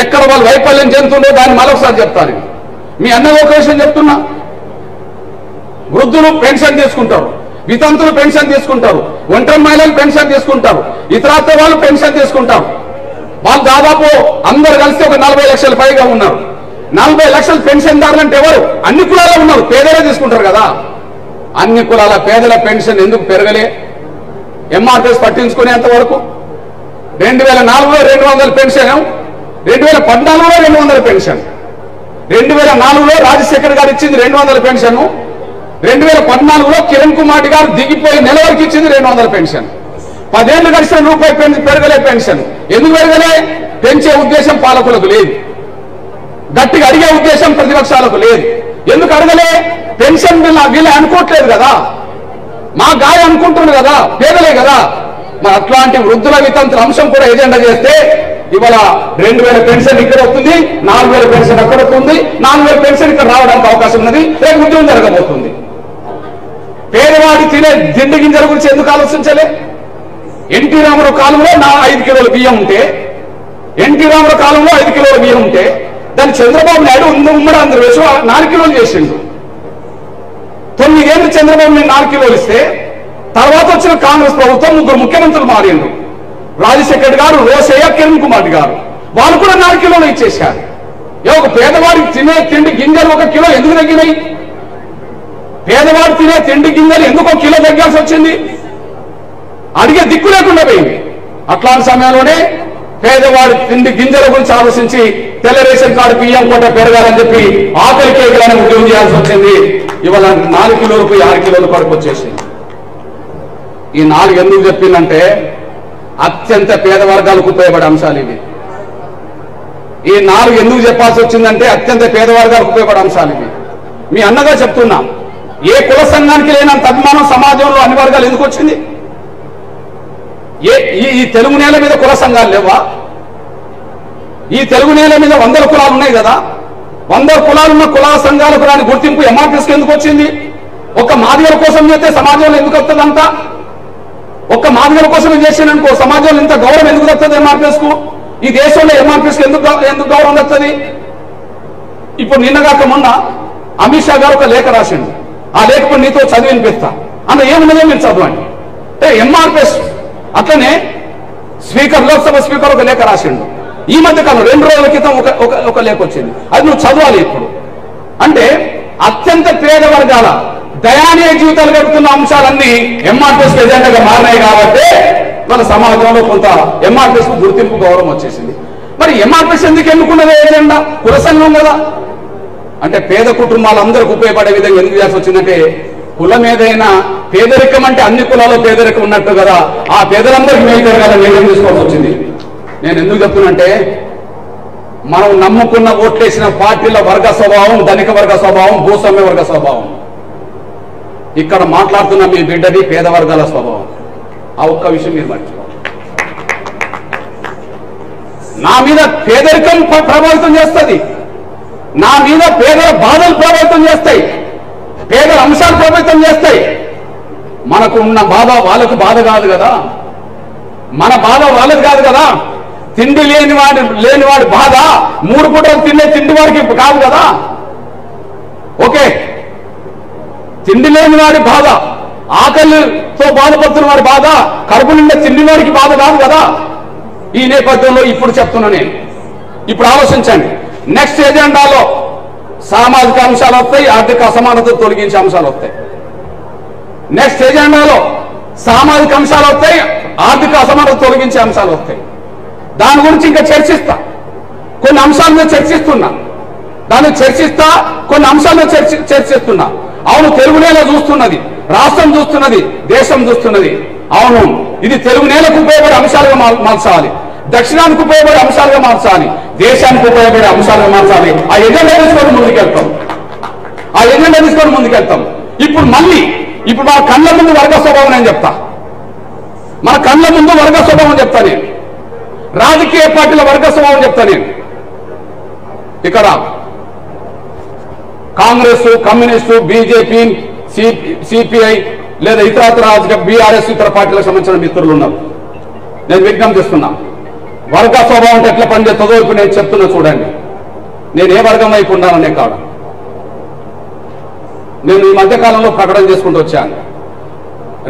ఎక్కడ వాళ్ళు వైఫల్యం చెందుతుందో దాన్ని మరొకసారి చెప్తాను. మీ అన్న ఒక విషయం చెప్తున్నా. వృద్ధులు పెన్షన్ తీసుకుంటారు, వితంతులు పెన్షన్ తీసుకుంటారు, ఒంటరి మహిళలు పెన్షన్ తీసుకుంటారు, ఇతరత్ర వాళ్ళు పెన్షన్ తీసుకుంటారు. వాళ్ళు దాదాపు అందరు కలిసి ఒక 40 లక్షల పైగా ఉన్నారు. 40 లక్షల పెన్షన్దారులు అంటే ఎవరు? అన్ని కులాల్లో ఉన్నారు. పేదలే తీసుకుంటారు కదా. అన్ని కులాల పేదల పెన్షన్ ఎందుకు పెరగలే? ఎంఆర్పిఎస్ పట్టించుకునేంత వరకు 2004లో 200 పెన్షన్, 2014లో 200 పెన్షన్, 2004లో రాజశేఖర్ గారు ఇచ్చింది 200 పెన్షన్, 2014లో కిరణ్ కుమార్ గారు దిగిపోయి నెల వరకు ఇచ్చింది 200 పెన్షన్. 10 ఏళ్లు గడిచిన రూపాయి పెరగలే పెన్షన్. ఎందుకు పెరగలే? పెంచే ఉద్దేశం పాలకులకు లేదు, గట్టిగా అడిగే ఉద్దేశం ప్రతిపక్షాలకు లేదు. ఎందుకు అడగలే? పెన్షన్ వీళ్ళే అనుకోవట్లేదు కదా, మా గాయ అనుకుంటున్నారు కదా, పేదలే కదా. మరి అట్లాంటి వృద్ధుల వితంతుల అంశం కూడా ఎజెండా చేస్తే ఇవాళ 2000 పెన్షన్ ఇక్కడ వస్తుంది, 4000 పెన్షన్ అక్కడ వస్తుంది, 4000 పెన్షన్ ఇక్కడ రావడానికి అవకాశం ఉన్నది. రేపు ఉద్యోగం జరగబోతుంది. పేదవాడి తినే దిండి గింజల గురించి ఎందుకు ఆలోచించలే? ఎన్టీ రామారావు కాలంలో 5 కిలోల బియ్యం ఉంటే, ఎన్టీ రామారావు కాలంలో 5 కిలోల బియ్యం ఉంటే దాన్ని చంద్రబాబు నాయుడు ఉమ్మడి ఆంధ్రప్రదేశ్ 4 కిలోలు చేసిండు. 9 ఏళ్ళు చంద్రబాబు నాయుడు 4 కిలోలు ఇస్తే తర్వాత వచ్చిన కాంగ్రెస్ ప్రభుత్వం 3 ముఖ్యమంత్రులు మారిండు. రాజశేఖర్ గారు, రోసయ్య, కిరణ్ కుమార్ గారు, వాళ్ళు కూడా 4 కిలోలు ఇచ్చేశారు. ఒక పేదవాడికి తినే తిండి గింజలు 1 కిలో ఎందుకు తగ్గినాయి? పేదవాడు తినే తిండి గింజలు ఎందుకు 1 కిలో తగ్గాల్సి వచ్చింది? అడిగే దిక్కు లేకుండా పోయింది. అట్లాంటి సమయంలోనే పేదవాడి తిండి గింజల గురించి ఆలోచించి తెల్ల రేషన్ కార్డు బియ్యం కోట పెరగాలని చెప్పి ఆకలి కేకలని ఉద్యోగం చేయాల్సి వచ్చింది. ఇవాళ 4 కిలోలకు 6 కిలోల వరకు వచ్చేసింది. ఈ 4 ఎందుకు చెప్పిందంటే అత్యంత పేద వర్గాలకు ఉపయోగపడే అంశాలు ఇవి. ఈ 4 ఎందుకు చెప్పాల్సి వచ్చిందంటే అత్యంత పేద వర్గాలకు ఉపయోగపడే అంశాలు ఇవి. మీ అన్నగా చెప్తున్నా, ఏ కుల సంఘానికి లేనంత అభిమానం సమాజంలో అన్ని వర్గాలు ఎందుకు వచ్చింది? ఈ తెలుగు నేల మీద కుల సంఘాలు లేవా? ఈ తెలుగు నేల మీద 100 కులాలు ఉన్నాయి కదా. 100 కులాలున్న కుల సంఘాలకు రాని గుర్తింపు ఎంఆర్పిఎస్కి ఎందుకు వచ్చింది? ఒక్క మాదిగల కోసం చేస్తే సమాజంలో ఎందుకు వస్తుంది అంతా? ఒక్క మాదిగల కోసం చేసిననుకో సమాజంలో ఇంత గౌరవం ఎందుకు వస్తుంది ఎంఆర్పిఎస్ కు? ఈ దేశంలో ఎంఆర్పిఎస్ కు ఎందుకు గౌరవం వస్తుంది? ఇప్పుడు నిన్నగాక మొన్న అమిత్ షా గారు ఒక లేఖ రాసిండు. ఆ లేఖ నీతో చదివి వినిపిస్తా. అందులో ఏమున్నదో మీరు చదవండి. ఎంఆర్పిఎస్ అట్లనే స్పీకర్, లోక్సభ స్పీకర్ ఒక లేఖ రాసిండు. ఈ మధ్య కాలం 2 రోజుల క్రితం ఒక లేఖ వచ్చింది. అది నువ్వు చదవాలి ఇప్పుడు. అంటే అత్యంత పేద వర్గాల దయానీయ జీవితాలు గడుపుతున్న అంశాలన్నీ ఎంఆర్పిఎస్ ఎజెండాగా మారినాయి కాబట్టి మన సమాజంలో కొంత ఎంఆర్పిఎస్ కు గుర్తింపు గౌరవం వచ్చేసింది. మరి ఎంఆర్పిఎస్ ఎందుకు ఎన్నుకున్నది ఎజెండా? కుల సంఘం కదా. అంటే పేద కుటుంబాలందరికీ ఉపయోగపడే విధంగా ఎందుకు చేసి వచ్చిందంటే కులం ఏదైనా పేదరికం అంటే అన్ని కులాల్లో పేదరికం ఉన్నట్టు కదా, ఆ పేదలందరికీ మేలు జరగాలని నిర్ణయం తీసుకోవాల్సి వచ్చింది. నేను ఎందుకు చెప్తున్నంటే మనం నమ్ముకున్న ఓట్లేసిన పార్టీల వర్గ స్వభావం, ధనిక వర్గ స్వభావం, భూస్వామ్య వర్గ స్వభావం. ఇక్కడ మాట్లాడుతున్న మీ బిడ్డది పేద వర్గాల స్వభావం. ఆ ఒక్క విషయం మీరు మర్చిపోవాలి. నా మీద పేదరికం ప్రభావితం చేస్తుంది, నా మీద పేదల బాధలు ప్రభావితం చేస్తాయి, పేదల అంశాలు ప్రభావితం చేస్తాయి. మనకు ఉన్న బాధ వాళ్ళకు బాధ కాదు కదా, మన బాధ వాళ్ళకి కాదు కదా. తిండి లేనివాడి బాధ 3 పూటలు తిండే తిండి వాడికి కాదు కదా. ఓకే, తిండి లేనివాడి బాధ, ఆకలితో బాధపడుతున్న వాడి బాధ, కడుపు నిండా తిండి వాడికి బాధ కాదు కదా. ఈ నేపథ్యంలో ఇప్పుడు చెప్తున్నా నేను. ఇప్పుడు ఆలోచించండి. నెక్స్ట్ ఎజెండాలో సామాజిక అంశాలు వస్తాయి, ఆర్థిక అసమానత తొలగించే అంశాలు వస్తాయి. నెక్స్ట్ ఎజెండాలో సామాజిక అంశాలు వస్తాయి, ఆర్థిక అసమానత తొలగించే అంశాలు వస్తాయి. దాని గురించి ఇంకా చర్చిస్తా. కొన్ని అంశాల మీద చర్చిస్తున్నా, దాన్ని చర్చిస్తా, కొన్ని అంశాల మీద చర్చిస్తున్నా. అవును, తెలుగు నేల చూస్తున్నది, రాష్ట్రం చూస్తున్నది, దేశం చూస్తున్నది. అవును, ఇది తెలుగు నేలకు ఉపయోగపడే అంశాలుగా మార్చాలి, దక్షిణానికి ఉపయోగపడే అంశాలుగా మార్చాలి, దేశానికి ఉపయోగపడే అంశాలుగా మార్చాలి. ఆ ఎజెండా తీసుకొని ముందుకెళ్తాం. ఇప్పుడు మన కళ్ళ ముందు వర్గ స్వభావం నేను చెప్తా. మన కళ్ళ ముందు వర్గ స్వభావం చెప్తా నేను. రాజకీయ పార్టీల వర్గ స్వభావం చెప్తా నేను. ఇక్కడ కాంగ్రెస్, కమ్యూనిస్టు, బీజేపీ, సిపిఐ లేదా ఇతర రాజకీయ బీఆర్ఎస్ ఇతర పార్టీలకు సంబంధించిన మిత్రులు ఉన్నారు. నేను విజ్ఞప్తి చేస్తున్నా, వర్గ స్వభావం అంటే ఎట్లా పనిచేస్తుందో ఇప్పుడు నేను చెప్తున్నా చూడండి. నేను ఏ వర్గం వైపు ఉండాలనే కాదు. నేను ఈ మధ్యకాలంలో ప్రకటన చేసుకుంటూ వచ్చాను.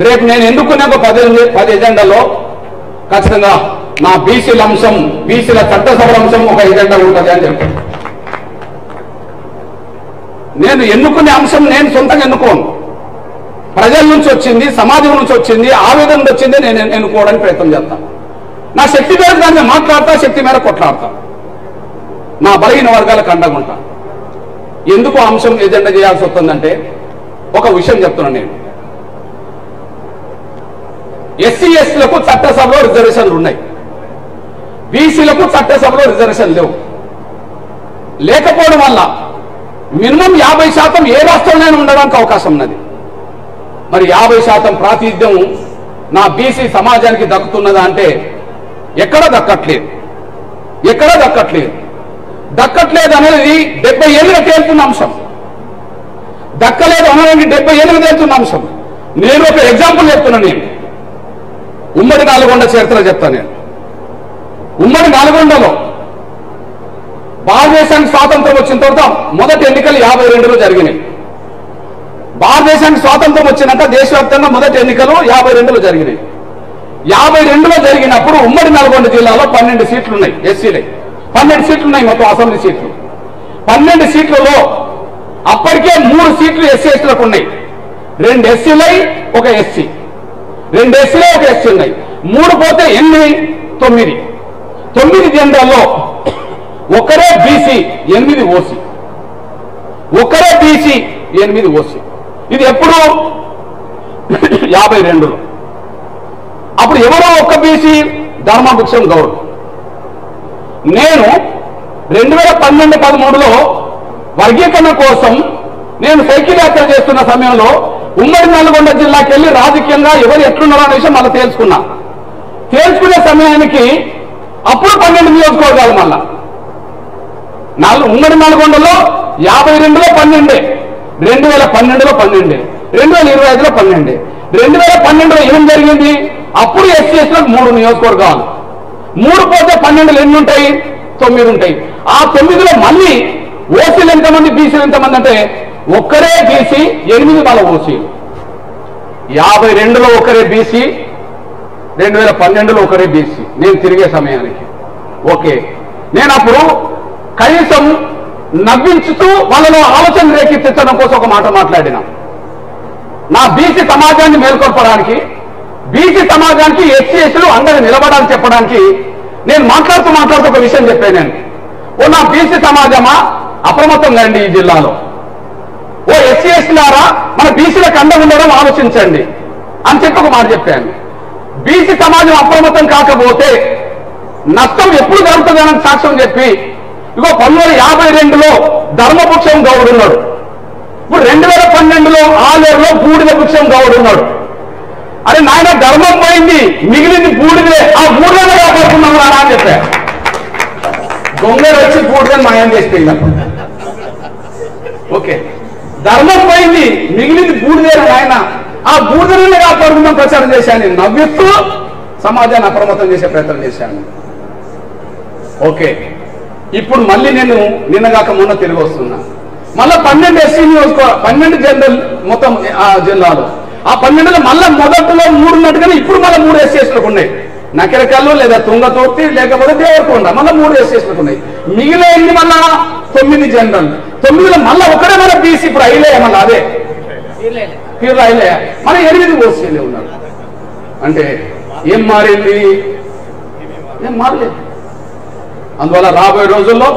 రేపు నేను ఎన్నుకునే ఒక 10 ఎజెండాలో ఖచ్చితంగా నా బీసీల అంశం, బీసీల చట్టసభల అంశం ఒక ఎజెండా ఉంటుంది అని చెప్పాను. నేను ఎన్నుకునే అంశం నేను సొంతంగా ఎన్నుకోను, ప్రజల నుంచి వచ్చింది, సమాజం నుంచి వచ్చింది, ఆవేదన వచ్చింది. నేను ఎన్నుకోవడానికి ప్రయత్నం చేస్తాను. నా శక్తి మేరకు దాన్ని మాట్లాడతా, శక్తి మేరకు కొట్లాడతా, నా బలహీన వర్గాలకు అండగా ఉంటా. ఎందుకు అంశం ఎజెండా చేయాల్సి వస్తుందంటే ఒక విషయం చెప్తున్నాను నేను. ఎస్సీ ఎస్టీలకు చట్టసభలో రిజర్వేషన్లు ఉన్నాయి, బీసీలకు చట్టసభలో రిజర్వేషన్ లేకపోవడం వల్ల మినిమం 50% ఏ రాష్ట్రంలోనే ఉండడానికి అవకాశం ఉన్నది. మరి 50% ప్రాతినిధ్యం నా బీసీ సమాజానికి దక్కుతున్నదా అంటే ఎక్కడ దక్కట్లేదు. దక్కట్లేదు అనేది 70 ఏళ్ళుగా తేలుతున్న అంశం. దక్కలేదు అనేది 70 ఏళ్ళుగా తేలుతున్న అంశం. నేను ఒక ఎగ్జాంపుల్ చెప్తున్నా. నేను ఉమ్మడి నల్గొండ చరిత్ర చెప్తాను. నేను ఉమ్మడి నల్గొండలో భారతదేశానికి స్వాతంత్రం వచ్చిన తర్వాత మొదటి ఎన్నికలు 52లో జరిగినాయి. భారతదేశానికి స్వాతంత్రం వచ్చినాక దేశవ్యాప్తంగా మొదటి ఎన్నికలు 52లో జరిగినాయి. 52లో జరిగినప్పుడు ఉమ్మడి నల్గొండ జిల్లాలో 12 సీట్లు ఉన్నాయి, ఎస్సీలే 12 సీట్లు ఉన్నాయి మొత్తం అసెంబ్లీ సీట్లు. 12 సీట్లలో అప్పటికే 3 సీట్లు ఎస్సీ ఎస్టీలకు ఉన్నాయి. 2 ఎస్సీలై, 1 ఎస్సీ, 2 ఎస్సీలే, 1 ఎస్సీ ఉన్నాయి. 3 పోతే 9 జెండాల్లో ఒకరే బీసీ, 8 ఓసీ. ఒకరే బీసీ, 8 ఓసీ. ఇది ఎప్పుడు? 52లో. అప్పుడు ఎవరో ఒక్క బీసీ, ధర్మభూషణ్ గౌడ్. నేను 2012-13లో వర్గీకరణ కోసం నేను సైకిల్ యాత్ర చేస్తున్న సమయంలో ఉమ్మడి నల్గొండ జిల్లాకి వెళ్ళి రాజకీయంగా ఎవరు ఎట్లున్నారో అనే విషయం మళ్ళీ తేల్చుకునే సమయానికి అప్పుడు 12 నియోజకవర్గాలు మళ్ళా ఉమ్మడి నల్గొండలో 52లో 12, 2012లో 12, 2025లో 12. 2012లో ఏం జరిగింది? అప్పుడు ఎస్సీ ఎస్టీలకు 3 నియోజకవర్గాలు, 3 పోతే 12 ఎన్ని ఉంటాయి? 9 ఉంటాయి. ఆ 9లో మళ్ళీ ఓసీలు ఎంతమంది, బీసీలు ఎంతమంది అంటే ఒక్కరే బీసీ, 8 వాళ్ళ ఓసీలు. 52లో ఒకరే బీసీ, 2012లో ఒకరే బీసీ. నేను తిరిగే సమయానికి ఓకే, నేను అప్పుడు కనీసం నవ్వించుతూ వాళ్ళలో ఆలోచన రేకెత్తించడం కోసం ఒక మాట మాట్లాడినా. నా బీసీ సమాజాన్ని మేల్కొల్పడానికి, బీసీ సమాజానికి ఎస్సీ ఎస్టీలు అందరూ నిలబడాలని చెప్పడానికి నేను మాట్లాడుతూ ఒక విషయం చెప్పాను. నేను నా బీసీ సమాజమా అప్రమత్తంగా అండి ఈ జిల్లాలో, ఓ ఎస్సీ ఎస్టీలారా మన బీసీలకు అండగా ఉండడం ఆలోచించండి అని చెప్పి ఒక మాట చెప్పాను. బీసీ సమాజం అప్రమత్తం కాకపోతే నష్టం ఎప్పుడు జరుగుతుందని సాక్ష్యం చెప్పి, ఇగో 1952లో ధర్మపుక్షం గౌడ్ ఉన్నాడు, ఇప్పుడు 2012లో ఆలేరులో బూడిద పుక్షం గౌడ్ ఉన్నాడు. అరే నాయన ధర్మం పోయింది, మిగిలింది బూడిదే, ఆ బూడిదనే కాపాడుకున్నాం రా అని చెప్పా. దొంగలు వచ్చి బూడిదని మాయం చేసిపోయింది. ఓకే, ధర్మం పోయింది, మిగిలింది బూడిదే నాయన, ఆ బూడిదనే కాపాడుకుందాం ప్రచారం చేశాను. నేను నవ్విస్తూ సమాజాన్ని అప్రమత్తం చేసే ప్రయత్నం చేశాను. ఓకే, ఇప్పుడు మళ్ళీ నేను నిన్నగాక మొన్న తిరిగి వస్తున్నా. మళ్ళా 12 ఎస్సీ నియోజకవర్గం, 12 జనరల్ మొత్తం ఆ జిల్లాలో. ఆ 12లో మళ్ళా మొదట్లో 3 ఉన్నట్టుగానే ఇప్పుడు మళ్ళీ 3 ఎస్సీ ఎస్టీలకు ఉన్నాయి. నకిరకల్లు లేదా తుంగతుర్తి లేకపోతే దేవరకొండ, మళ్ళీ 3 ఎస్సీ ఎస్టీలకు ఉన్నాయి. మిగిలింది మళ్ళా 9 జనరల్. 9లో మళ్ళీ ఒకటే మన బీసీ, ఇప్పుడు అయిలే మళ్ళీ అదే పీర్లు అయిలే, మన 8 ఓసీలే ఉన్నారు. అంటే ఏం మారింది? ఏం మారలేదు. అందువల్ల రాబోయే రోజుల్లో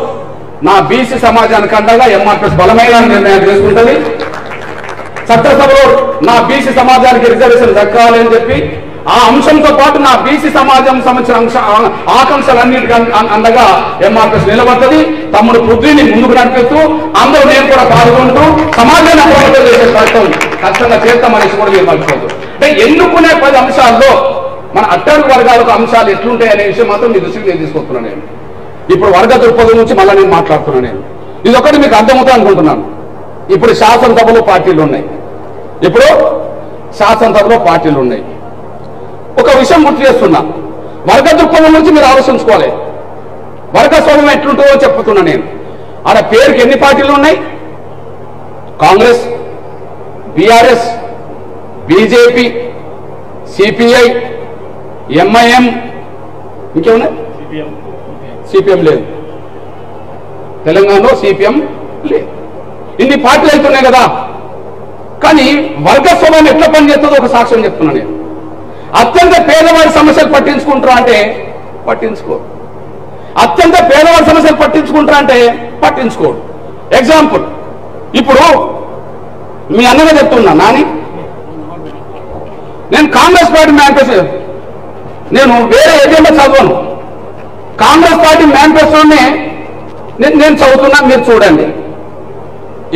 నా బీసీ సమాజానికి అండగా ఎంఆర్పీఎస్ బలమైన నిర్ణయం తీసుకుంటుంది. చట్టసభలో నా బీసీ సమాజానికి రిజర్వేషన్ దక్కాలి అని చెప్పి ఆ అంశంతో పాటు నా బీసీ సమాజం సంబంధించిన ఆకాంక్షలన్నిటికీ అండగా ఎంఆర్పీఎస్ నిలబడుతుంది. తమ్ముడు పృథ్వీని ముందుకు నడిపిస్తూ అందరూ నేను కూడా పాల్గొంటూ సమాజాన్ని అప్రమత్తం చేసే ప్రయత్నం ఖచ్చితంగా చేస్తామనేసి కూడా మీరు మర్చిపోదు. అంటే ఎన్నుకునే 10 అంశాల్లో మన అట్టడుగు వర్గాలకు అంశాలు ఎట్లుంటాయి అనే విషయం మాత్రం మీ దృష్టికి నేను తీసుకొస్తున్నాను. నేను ఇప్పుడు వర్గ దృక్పథం నుంచి మళ్ళీ నేను మాట్లాడుతున్నాను. నేను ఇది ఒకటి మీకు అర్థమవుతా అనుకుంటున్నాను. ఇప్పుడు శాసనసభలో పార్టీలు ఉన్నాయి, ఇప్పుడు శాసనసభలో పార్టీలు ఉన్నాయి. ఒక విషయం గుర్తు చేస్తున్నా, వర్గ దృక్పథం నుంచి మీరు ఆలోచించుకోవాలి. వర్గ స్వభావం ఎట్లుంటుందో చెప్తున్నా నేను. ఆడ పేరుకి ఎన్ని పార్టీలు ఉన్నాయి? Congress, BRS, BJP, CPI, MIM, ఇంకేమున్నాయి? సిపిఎం లేదు, తెలంగాణలో సిపిఎం లేదు. ఇన్ని పార్టీలు అవుతున్నాయి కదా. కానీ వర్గ స్వభావం ఎట్లా పనిచేస్తుందో ఒక సాక్ష్యం చెప్తున్నా నేను. అత్యంత పేదవాడి సమస్యలు పట్టించుకుంటారా అంటే పట్టించుకోరు. అత్యంత పేదవాడి సమస్యలు పట్టించుకుంటారా అంటే పట్టించుకోడు. ఎగ్జాంపుల్, ఇప్పుడు మీ అన్నగా చెప్తున్నా నాని, నేను కాంగ్రెస్ పార్టీ మేనిఫెస్టో, నేను వేరే ఏజెండా చదవను, కాంగ్రెస్ పార్టీ మేనిఫెస్టోనే నేను చదువుతున్నా, మీరు చూడండి.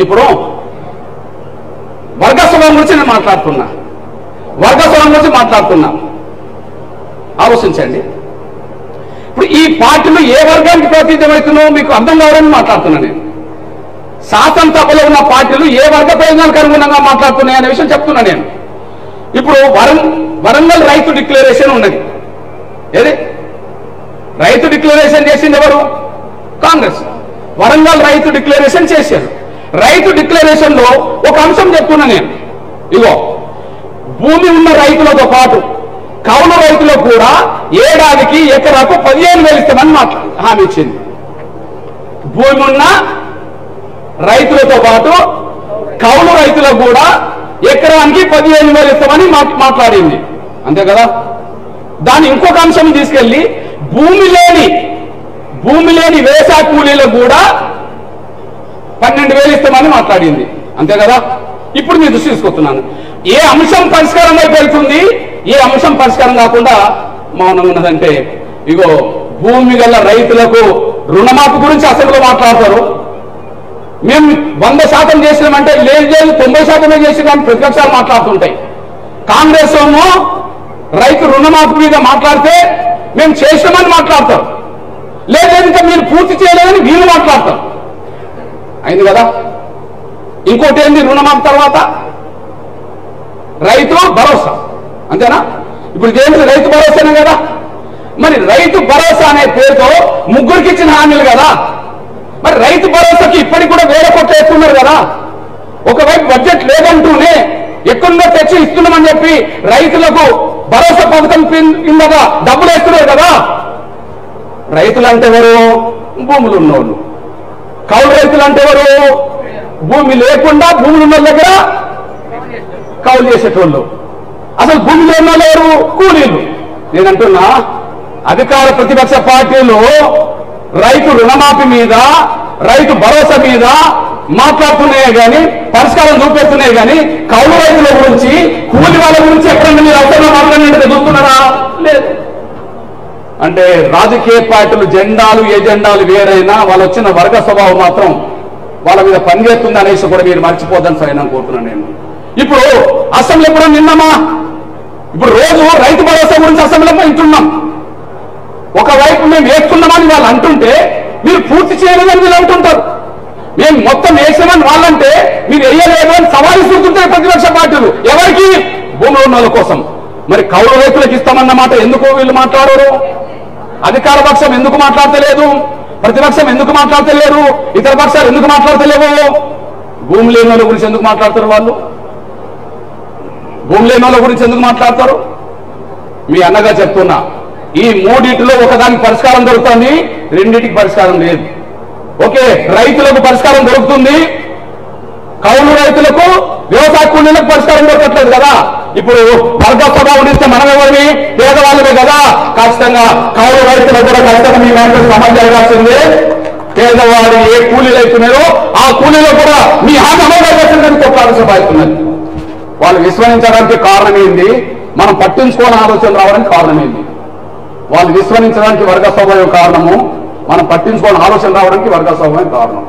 ఇప్పుడు వర్గ స్వభావం గురించి నేను మాట్లాడుతున్నా, వర్గ స్వభావం గురించి మాట్లాడుతున్నా. ఆలోచించండి. ఇప్పుడు ఈ పార్టీలు ఏ వర్గానికి ప్రాతినిధ్యం అవుతున్నాయో మీకు అర్థం కావాలని మాట్లాడుతున్నా నేను. శాసనసభలో ఉన్న పార్టీలు ఏ వర్గ ప్రయోజనాలకు అనుగుణంగా మాట్లాడుతున్నాయి అనే విషయం చెప్తున్నా నేను. ఇప్పుడు వరంగల్ రైతు డిక్లరేషన్ ఉన్నది. ఏది రైతు డిక్లరేషన్ చేసింది ఎవరు? కాంగ్రెస్. వరంగల్ రైతు డిక్లరేషన్ చేశారు. రైతు డిక్లరేషన్ లో ఒక అంశం చెప్తున్నా నేను. ఇగో, భూమి ఉన్న రైతులతో పాటు కౌలు రైతులకు కూడా ఏడాదికి ఎకరాకు 15,000 ఇస్తామని హామీ ఇచ్చింది. భూమి ఉన్న రైతులతో పాటు కౌలు రైతులకు కూడా ఎకరానికి 15,000 ఇస్తామని మాట్లాడింది. అంతే కదా. దాని ఇంకొక అంశం తీసుకెళ్లి భూమి లేని వ్యవసాయ కూలీలకు కూడా 12,000 ఇస్తామని మాట్లాడింది. అంతే కదా. ఇప్పుడు మీ దృష్టి తీసుకొస్తున్నాను. ఏ అంశం పరిష్కారం వైపు వెళ్తుంది, ఏ అంశం పరిష్కారం కాకుండా మౌనం ఉన్నదంటే, ఇగో భూమి గల రైతులకు రుణమాఫీ గురించి అసెంబ్లీలో మాట్లాడతారు. మేము 100% చేసినామంటే లేదు 90% చేసినామని ప్రతిపక్షాలు మాట్లాడుతుంటాయి. కాంగ్రెస్ ఏమో రైతు రుణమాఫీ మీద మాట్లాడితే మేము చేసినామని మాట్లాడతారు, లేదు ఇంకా మీరు పూర్తి చేయలేదని వీళ్ళు మాట్లాడతారు. అయింది కదా. ఇంకోటి ఏంది, రుణమాఫీ తర్వాత రైతు భరోసా, అంతేనా? ఇప్పుడు దేనికి రైతు భరోసానే కదా. మరి రైతు భరోసా అనే పేరుతో ముగ్గురికి ఇచ్చిన హామీలు కదా. మరి రైతు భరోసాకి ఇప్పటికి కూడా వేరే కొట్టు వేస్తున్నారు కదా. ఒకవైపు బడ్జెట్ లేదంటూనే ఎక్కడో తెచ్చి ఇస్తున్నామని చెప్పి రైతులకు భరోసా పథకం కిందగా డబ్బులు వేస్తున్నారు కదా. రైతులు అంటే ఎవరు? భూములు ఉన్నోళ్ళు. కౌలు రైతులు అంటే ఎవరు? భూమి లేకుండా భూములు ఉన్న దగ్గర కౌలు చేసేటోళ్ళు. అసలు భూమి లేని వాళ్ళు ఎవరు? కూలీలు. నేనంటున్నా, అధికార ప్రతిపక్ష పార్టీలు రైతు రుణమాఫీ మీద, రైతు భరోసా మీద మాట్లాడుతున్నాయే కానీ పరిష్కారం చూపిస్తున్నాయి కానీ కౌలు రైతుల గురించి, కూలి వాళ్ళ గురించి ఎక్కడన్నా మీరు అవసరంగా మాట్లాడినట్టు చూస్తున్నారా? లేదు. అంటే రాజకీయ పార్టీలు జెండాలు ఎజెండాలు వేరైనా వాళ్ళు వచ్చిన వర్గ స్వభావం మాత్రం వాళ్ళ మీద పనిచేస్తుంది అనేసి కూడా మీరు మర్చిపోద్దని సరే నేను కోరుతున్నాను. నేను ఇప్పుడు అసెంబ్లీ ఎప్పుడో నిన్నమా, ఇప్పుడు రోజు రైతు భరోసా గురించి అసెంబ్లీలో వింటున్నాం. ఒకవైపు మేము వేస్తున్నామని వాళ్ళు అంటుంటే మీరు పూర్తి చేయలేదని వీళ్ళు అంటుంటారు. మేము మొత్తం వేసామని వాళ్ళంటే మీరు వేయలేదు అని సవాలు చూస్తుంటారు ప్రతిపక్ష పార్టీలు. ఎవరికి? భూములు ఉన్న వాళ్ళ కోసం. మరి కౌలు రైతులకు ఇస్తామన్న మాట ఎందుకు వీళ్ళు మాట్లాడరు? అధికార పక్షం ఎందుకు మాట్లాడతలేదు? ప్రతిపక్షం ఎందుకు మాట్లాడతలేరు? ఇతర పక్షాలు ఎందుకు మాట్లాడతలేవు? భూమి లేని వాళ్ళ గురించి ఎందుకు మాట్లాడతారు? వాళ్ళు భూమి లేని వాళ్ళ గురించి ఎందుకు మాట్లాడతారు? మీ అన్నగా చెప్తున్నా, ఈ మూడింటిలో ఒకదానికి పరిష్కారం దొరుకుతుంది, రెండింటికి పరిష్కారం లేదు. ఓకే, రైతులకు పరిష్కారం దొరుకుతుంది, కౌలు రైతులకు, వ్యవసాయ కూలీలకు పరిష్కారం దొరకట్లేదు కదా. ఇప్పుడు వర్గ స్వభావం ఇస్తే మనం ఎవరిని? పేదవాళ్ళమే కదా. ఖచ్చితంగా కౌలు రైతులకు కూడా ఖచ్చితంగా మీ వెంట సమాజం జరగాల్సిందే. పేదవాడు ఏ కూలీలు అవుతున్నారో ఆ కూలీలో కూడా మీ హామీ అమలు కొట్లాల్సిన బాధ్యతున్నది. వాళ్ళు విస్మరించడానికి కారణం ఏంది? మనం పట్టించుకోవాలని ఆలోచన రావడానికి కారణం ఏంది? వాళ్ళు విస్మరించడానికి వర్గ స్వభావం కారణము, మనం పట్టించుకోవాలని ఆలోచన రావడానికి వర్గ స్వభావం కారణం.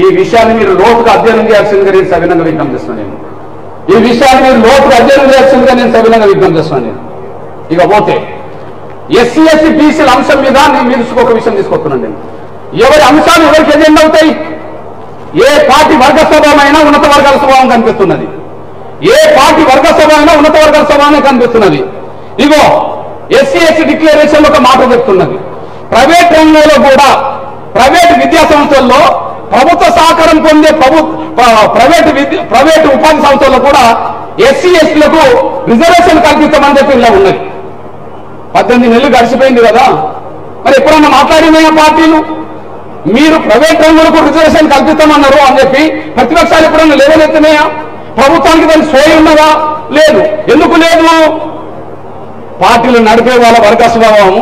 ఈ విషయాన్ని మీరు లోతుగా అధ్యయనం చేయాల్సిందిగా నేను సవినంగా విజ్ఞప్తి చేస్తున్నాను. నేను ఈ విషయాన్ని మీరు లోతుగా అధ్యయనం చేయాల్సిందిగా నేను సవినంగా విజ్ఞప్తి చేస్తున్నాను. నేను ఇక పోతే ఎస్సీ ఎస్టీ బీసీల అంశం మీద నేను మీరు ఒక విషయం తీసుకొస్తున్నాను. నేను ఎవరి అంశాలు ఎవరికి ఎజెండా అవుతాయి? ఏ పార్టీ వర్గ స్వభావం అయినా ఉన్నత వర్గాల స్వభావం కనిపిస్తున్నది. ఏ పార్టీ వర్గ స్వభావం అయినా ఉన్నత వర్గాల స్వభావమే కనిపిస్తున్నది. ఇగో ఎస్సీ ఎస్టీ డిక్లరేషన్ ఒక మాట చెప్తున్నది. ప్రైవేట్ రంగంలో కూడా, ప్రైవేట్ విద్యా సంస్థల్లో ప్రభుత్వ సహకారం పొందే ప్రైవేటు ఉపాధి సంస్థల్లో కూడా ఎస్సీ ఎస్టీలకు రిజర్వేషన్ కల్పిస్తామని చెప్పి ఇలా ఉన్నది. 18 నెలలు గడిచిపోయింది కదా. మరి ఎప్పుడన్నా మాట్లాడినాయా పార్టీలు? మీరు ప్రైవేట్ రంగులకు రిజర్వేషన్ కల్పిస్తామన్నారు అని చెప్పి ప్రతిపక్షాలు ఎప్పుడన్నా లేవనెత్తినాయా? ప్రభుత్వానికి దాన్ని సోయి ఉన్నదా? లేదు. ఎందుకు లేదు? పార్టీలు నడిపే వాళ్ళ వర్గ స్వభావం,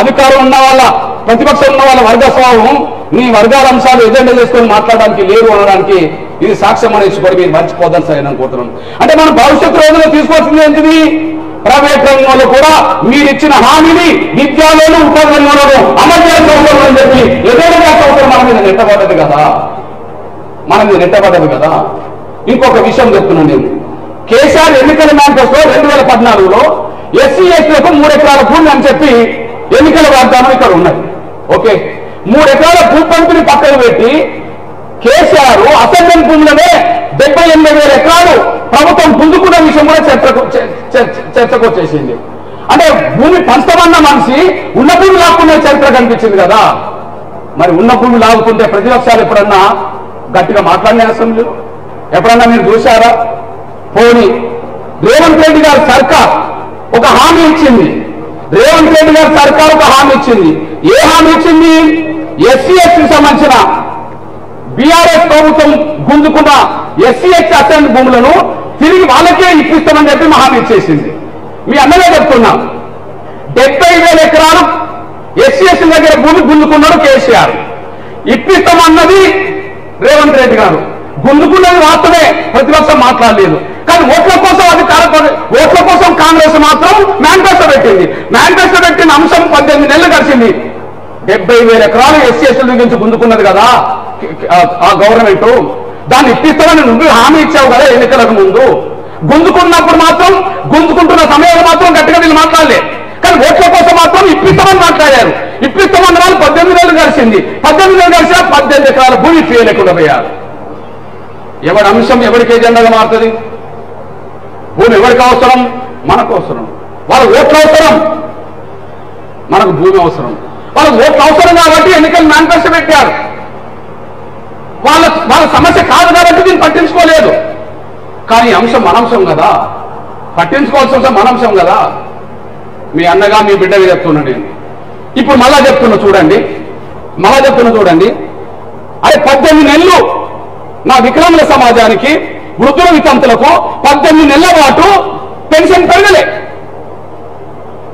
అధికారం ఉన్న వాళ్ళ, ప్రతిపక్షం ఉన్న వాళ్ళ వర్గ స్వభావం నీ వర్గాల అంశాలు ఎజెండా చేసుకొని మాట్లాడడానికి లేరు అనడానికి ఇది సాక్ష్యం అనేసి కూడా మీరు మర్చిపోద్దని సరే అనుకుంటున్నాను. అంటే మనం భవిష్యత్తు రోజుల్లో తీసుకోవాల్సింది ఏంటిది? ప్రైవేట్ రంగంలో కూడా మీరు ఇచ్చిన హామీని విద్యాలయంలో, ఉపాధి రంగంలో అమలు చేయాల్సిన అవసరం అని చెప్పి ఎదురుగా అవసరం మన మీద నెట్టబడ్డది కదా. మన మీద నెట్టబడ్డది కదా. ఇంకొక విషయం చెప్తున్నాను నేను. కేసీఆర్ ఎన్నికల మేనిఫెస్టో 2014లో ఎస్సీ ఎస్టీలకు 3 ఎకరాల భూమి అని చెప్పి ఎన్నికల వాగ్దానం ఇక్కడ ఉన్నది. ఓకే, 3 ఎకరాల భూ పంపిణీ పక్కన పెట్టి కేసీఆర్ అసెంబ్లీ భూములనే 78,000 ఎకరాలు ప్రభుత్వం పుంజుకున్న విషయం కూడా చర్చకు వచ్చేసింది. అంటే భూమి పంచమన్న మనిషి ఉన్న భూమి లాక్కునే చరిత్ర కనిపించింది కదా. మరి ఉన్న భూమి లాగుతుంటే ప్రతిపక్షాలు ఎప్పుడన్నా గట్టిగా మాట్లాడిన అసెంబ్లీ ఎప్పుడన్నా మీరు చూశారా? పోనీ రేవంత్ రెడ్డి గారి సర్కార్ ఒక హామీ ఇచ్చింది. రేవంత్ రెడ్డి గారి సర్కార్ ఒక హామీ ఇచ్చింది. ఏ హామీ ఇచ్చింది? ఎస్సీ ఎస్టీకి సంబంధించిన బీఆర్ఎస్ ప్రభుత్వం గుంజుకున్న ఎస్సీ ఎస్టీ అసెంబ్లీ భూములను తిరిగి వాళ్ళకే ఇప్పిస్తామని చెప్పి హామీ ఇచ్చేసింది. మీ అన్నగా చెప్తున్నా, 70,000 ఎకరాలు ఎస్సీ ఎస్టీ దగ్గర భూమి గుంజుకున్నాడు కేసీఆర్. ఇప్పిస్తామన్నది రేవంత్ రెడ్డి గారు, గుంజుకున్నది మాత్రమే ప్రతిపక్షం మాట్లాడలేదు. కానీ ఓట్ల కోసం ఓట్ల కోసం కాంగ్రెస్ మాత్రం మేనిఫెస్టో పెట్టింది. మేనిఫెస్టో పెట్టిన అంశం 18 నెలలు గడిచింది. 70,000 ఎకరాలు ఎస్సీ ఎస్టీల నుంచి గుంజుకున్నది కదా ఆ గవర్నమెంట్. దాన్ని ఇప్పిస్తామని నువ్వు హామీ ఇచ్చావు కదా ఎన్నికలకు ముందు. గుంజుకున్నప్పుడు మాత్రం, గుంజుకుంటున్న సమయంలో మాత్రం గట్టిగా వీళ్ళు మాట్లాడలే. కానీ ఓట్ల కోసం మాత్రం ఇప్పిస్తామని మాట్లాడారు. ఇప్పిస్తామన్న వాళ్ళు 18 నెలలు గడిచింది. 18 నెలలు గడిచినా 18 ఎకరాల భూమి చేయలేకుండా పోయారు. ఎవరి అంశం ఎవరికి ఎజెండాగా మారుతుంది? భూమి ఎవరికి అవసరం? మనకు అవసరం. వాళ్ళ ఓట్లు అవసరం, మనకు భూమి అవసరం. వాళ్ళకు ఓట్లు అవసరం కాబట్టి ఎన్నికలు మేనిఫెస్టో పెట్టారు. వాళ్ళ సమస్య కాదు కాబట్టి దీన్ని పట్టించుకోలేదు. కానీ అంశం మన అంశం కదా, పట్టించుకోవాల్సిన అంశం మన అంశం కదా. మీ అన్నగా మీ బిడ్డగా చెప్తున్నా నేను. ఇప్పుడు మళ్ళా చెప్తున్నా చూడండి, అదే 18 నెలలు నా వికలాంగుల సమాజానికి, వృద్ధుల వితంతులకు 18 నెలల పాటు పెన్షన్ పెరగలే.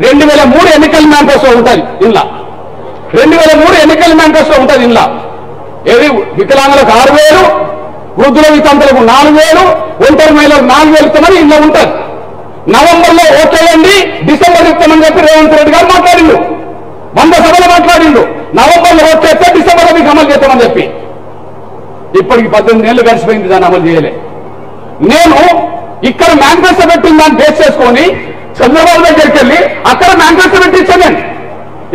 2003 ఎన్నికల మేనిఫెస్టో ఉంటుంది ఇంట్లో, 2003 ఎన్నికల మేనిఫెస్టో ఉంటుంది ఇంట్లో. ఏది వికలాంగులకు 6,000, వృద్ధుల వితంతులకు 4,000, ఒంటరి మహిళలకు 4,000 ఇస్తామని ఇంట్లో ఉంటుంది. నవంబర్లో ఓట్లేయండి, డిసెంబర్ ఇస్తామని చెప్పి రేవంత్ రెడ్డి గారు మాట్లాడిండు, 100 సభలు మాట్లాడిండు. నవంబర్లో ఓట్లేస్తే డిసెంబర్లో మీకు అమలు చేస్తామని చెప్పి. ఇప్పటికి 18 నెలలు గడిచిపోయింది, దాన్ని అమలు చేయలే. నేను ఇక్కడ మేనిఫెస్టో పెట్టిన దాన్ని బేస్ చేసుకొని చంద్రబాబు దగ్గరికి వెళ్ళి అక్కడ మేనిఫెస్టో పెట్టించాను నేను.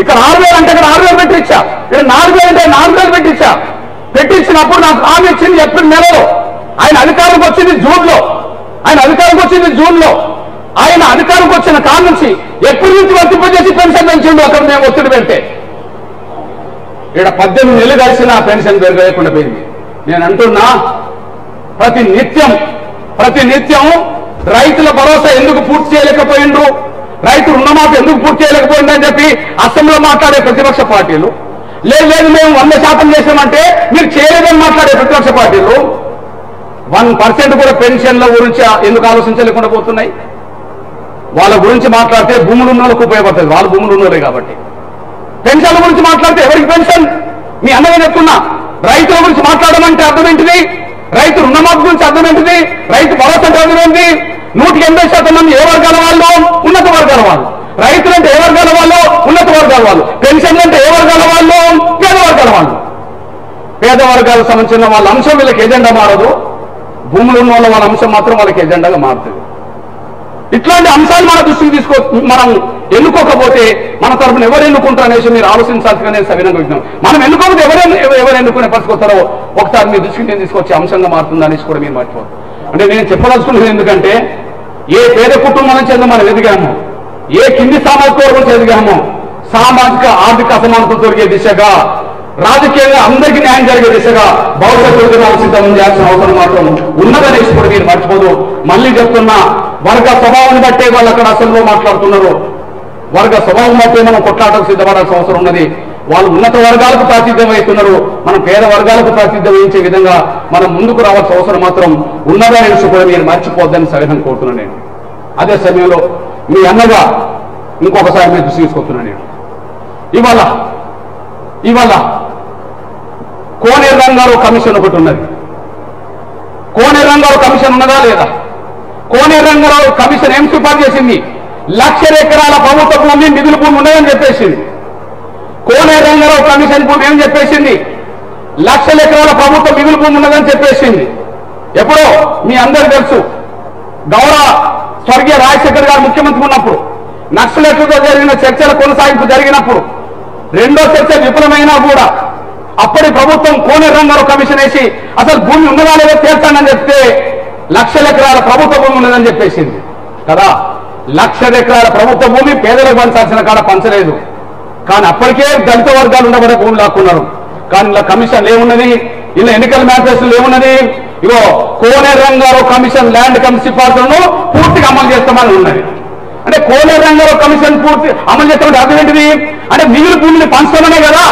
ఇక్కడ 6,000 అంటే ఇక్కడ 6,000 పెట్టించా, ఇక్కడ 4,000 అంటే 4,000 పెట్టించా. పెట్టించినప్పుడు నాకు హామీ ఇచ్చింది ఏప్రిల్ నెలలో. ఆయన అధికారంకి వచ్చింది జూన్లో. ఆయన అధికారంకి వచ్చిన కాలం నుంచి ఎప్పటి నుంచి వర్తింపజేసి పెన్షన్ పెంచిండు. అక్కడ మేము ఒత్తిడి పెడితే ఇక్కడ 18 నెలలు కలిసిన పెన్షన్ పెరగలేకుండా పోయింది. నేను అంటున్నా, ప్రతి నిత్యం రైతుల భరోసా ఎందుకు పూర్తి చేయలేకపోయిండ్రు, రైతు రుణమాఫీ ఎందుకు పూర్తి చేయలేకపోయిందని చెప్పి అసెంబ్లీలో మాట్లాడే ప్రతిపక్ష పార్టీలు, లేదు మేము 100% చేసామంటే మీరు చేయలేదని మాట్లాడే ప్రతిపక్ష పార్టీలు 1% కూడా పెన్షన్ల గురించి ఎందుకు ఆలోచించలేకుండా పోతున్నాయి. వాళ్ళ గురించి మాట్లాడితే భూములు ఉన్న వాళ్ళకు ఉపయోగపడుతుంది, వాళ్ళ భూములు ఉన్నోరే కాబట్టి. పెన్షన్ల గురించి మాట్లాడితే ఎవరికి పెన్షన్? మీ అన్నగా చెప్తున్నా, రైతుల గురించి మాట్లాడమంటే అర్థం ఏంటిది? రైతు రుణమాఫీ గురించి అర్థం ఏంటిది? రైతు భరోసా అంటే అర్థం ఏంటి? 180% మంది ఏ వర్గాల వాళ్ళు? ఉన్నత వర్గాల వాళ్ళు. రైతులు అంటే ఏ వర్గాల వాళ్ళు? ఉన్నత వర్గాల వాళ్ళు. పెన్షన్లు అంటే ఏ వర్గాల వాళ్ళు? పేద వర్గాల వాళ్ళు. పేద వర్గాలకు సంబంధించిన వాళ్ళ అంశం వీళ్ళకి ఎజెండా మారదు, భూములు ఉన్న వాళ్ళ అంశం మాత్రం వాళ్ళకి ఎజెండాగా మారుతుంది. ఇట్లాంటి అంశాలు మన దృష్టికి మనం ఎన్నుకోకపోతే మన తరఫున ఎవరు ఎన్నుకుంటారు అనేసి మీరు ఆలోచించాల్సిగా నేను సవినంగా విజ్ఞప్తి. మనం ఎన్నుకోకపోతే ఎవరు ఎన్నుకునే పరిస్థితి వస్తారో ఒకసారి మీ దృష్టికి నేను తీసుకొచ్చే అంశంగా మారుతుంది అనేసి కూడా మీరు మర్చిపోతారు. అంటే నేను చెప్పదలుచుకున్నది ఎందుకంటే, ఏ పేద కుటుంబం నుంచి మనం ఎదిగామో, ఏ కింది సామాజిక వర్గం నుంచి ఎదిగామో, సామాజిక ఆర్థిక అసమానత తొలగే దిశగా, రాజకీయంగా అందరికీ న్యాయం జరిగే దిశగా భవిష్యత్తు సిద్ధం చేయాల్సిన అవసరం మాత్రం ఉన్నదనేసి కూడా మీరు మర్చిపోదు. మళ్ళీ చెప్తున్నా, వర్గ స్వభావం బట్టే వాళ్ళు అక్కడ అసెంబ్లీలో మాట్లాడుతున్నారు. వర్గ స్వభావం బట్టే మనం కొట్లాటకు సిద్ధపడాల్సిన అవసరం ఉన్నది. వాళ్ళు ఉన్నత వర్గాలకు ప్రాతినిధ్యం వహిస్తున్నారు, మనం పేద వర్గాలకు ప్రాతినిధ్యం వహించే విధంగా మనం ముందుకు రావాల్సిన అవసరం మాత్రం ఉన్నదనేసి కూడా మీరు మర్చిపోద్దని సవిధంగా కోరుతున్నాను నేను. అదే సమయంలో మీ అన్నగా ఇంకొకసారి మీరు దృష్టి తీసుకొస్తున్నాను నేను. ఇవాళ కోనేరు రంగారావు కమిషన్ ఒకటి ఉన్నది. కోనేరు రంగారావు కమిషన్ ఉన్నదా లేదా? కోనేరు రంగారావు కమిషన్ ఏం సిఫార్సు చేసింది? 1,00,000 ఎకరాల ప్రభుత్వ భూమి మిగులు భూమి ఉన్నదని చెప్పేసింది. కోనేరు రంగారావు కమిషన్ భూమి ఏం చెప్పేసింది? 1,00,000 ఎకరాల ప్రభుత్వ మిగులు భూమి ఉన్నదని చెప్పేసింది. ఎప్పుడో మీ అందరికీ తెలుసు, గౌరవ స్వర్గీయ రాజశేఖర్ గారు ముఖ్యమంత్రి ఉన్నప్పుడు నక్సలైట్లతో జరిగిన చర్చల కొనసాగింపు జరిగినప్పుడు, రెండో చర్చ విఫలమైనా కూడా అప్పటి ప్రభుత్వం కోనేరు రంగారావు కమిషన్ వేసి అసలు భూమి ఉన్నదా లేదో తేల్చానని చెప్తే 1,00,000 ఎకరాల ప్రభుత్వ భూమి ఉన్నదని చెప్పేసింది కదా. 1,00,000 ఎకరాల ప్రభుత్వ భూమి పేదలకు పంచాల్సిన కాడ పంచలేదు. కానీ అప్పటికే దళిత వర్గాలు ఉండబడే భూమి లాక్కున్నారు. కానీ ఇలా కమిషన్ ఏమున్నది? ఇలా ఎన్నికల మేనిఫెస్టోలు ఏమున్నది? ఇగో కోనేరు రంగారావు కమిషన్ ల్యాండ్ కమిషన్ సిఫార్సులను పూర్తిగా అమలు చేస్తామని ఉన్నది. అంటే కోనేరు రంగారావు కమిషన్ పూర్తి అమలు చేస్తామంటే అర్థం ఏంటిది? అంటే మిగిలిన భూమిని పంచడమనే కదా.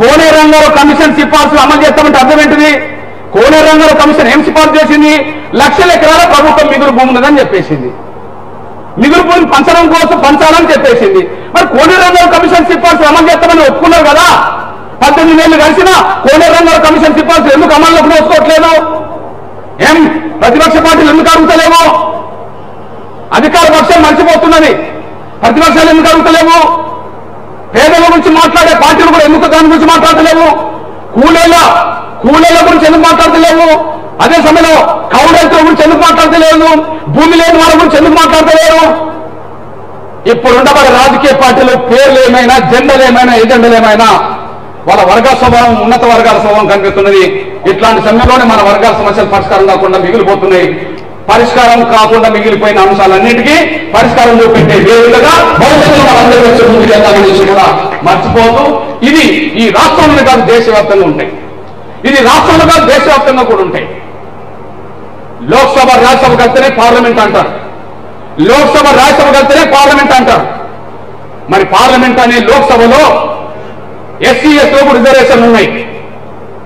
కోనేరు రంగారావు కమిషన్ సిఫార్సులు అమలు చేస్తామంటే అర్థం ఏంటిది? కోనేరు రంగారావు కమిషన్ ఏం సిఫార్సు చేసింది? 1,00,000 ఎకరాల ప్రభుత్వం మిగులు భూమి ఉన్నదని చెప్పేసింది. మిగులు భూమిని పంచడం కోసం పంచాలని చెప్పేసింది. మరి కోనేరు రంగారావు కమిషన్ సిఫార్సులు అమలు చేస్తామని ఒప్పుకున్నారు కదా. 18 ఏళ్ళు కలిసిన కోనేరు రంగారావు కమిషన్ సిఫార్సులు ఎందుకు అమల్లోకి నోసుకోవట్లేదు? ఏం ప్రతిపక్ష పార్టీలు ఎందుకు అడుగుతలేవు? అధికార పక్షం మర్చిపోతున్నది, ప్రతిపక్షాలు ఎందుకు అడుగుతలేవు? పేదల గురించి మాట్లాడే పార్టీలు కూడా ఎందుకు దాని గురించి మాట్లాడతలేవు? కూలీల గురించి ఎందుకు మాట్లాడతలేవు? అదే సమయంలో కౌలు గురించి ఎందుకు మాట్లాడతలేదు? భూమి లేని వాళ్ళ గురించి ఎందుకు మాట్లాడతలేరు? ఇప్పుడు ఉండబడే రాజకీయ పార్టీలు పేర్లు ఏమైనా, జెండలు ఏమైనా, ఎజెండలు ఏమైనా, వాళ్ళ వర్గ స్వభావం ఉన్నత వర్గాల స్వభావం కనిపిస్తున్నది. ఇట్లాంటి సమయంలోనే మన వర్గాల సమస్యలు పరిష్కారం కాకుండా మిగిలిపోతున్నాయి. పరిష్కారం కాకుండా మిగిలిపోయిన అంశాలన్నిటికీ పరిష్కారం చూపెట్టే వేదికగా భవిష్యత్తులో మనందరూ వచ్చే ముందుకు వెళ్తామనేసి కూడా మర్చిపోతూ, ఇది ఈ రాష్ట్రంలో కాదు దేశవ్యాప్తంగా ఉంటాయి, ఇది రాష్ట్రంలో కాదు దేశవ్యాప్తంగా కూడా ఉంటాయి. లోక్సభ రాజ్యసభ కలిస్తేనే పార్లమెంట్ అంటారు, లోక్సభ రాజ్యసభ కలిస్తేనే పార్లమెంట్ అంటారు. మరి పార్లమెంట్ అనే లోక్సభలో ఎస్సీ ఎస్టీలకు రిజర్వేషన్ ఉన్నాయి.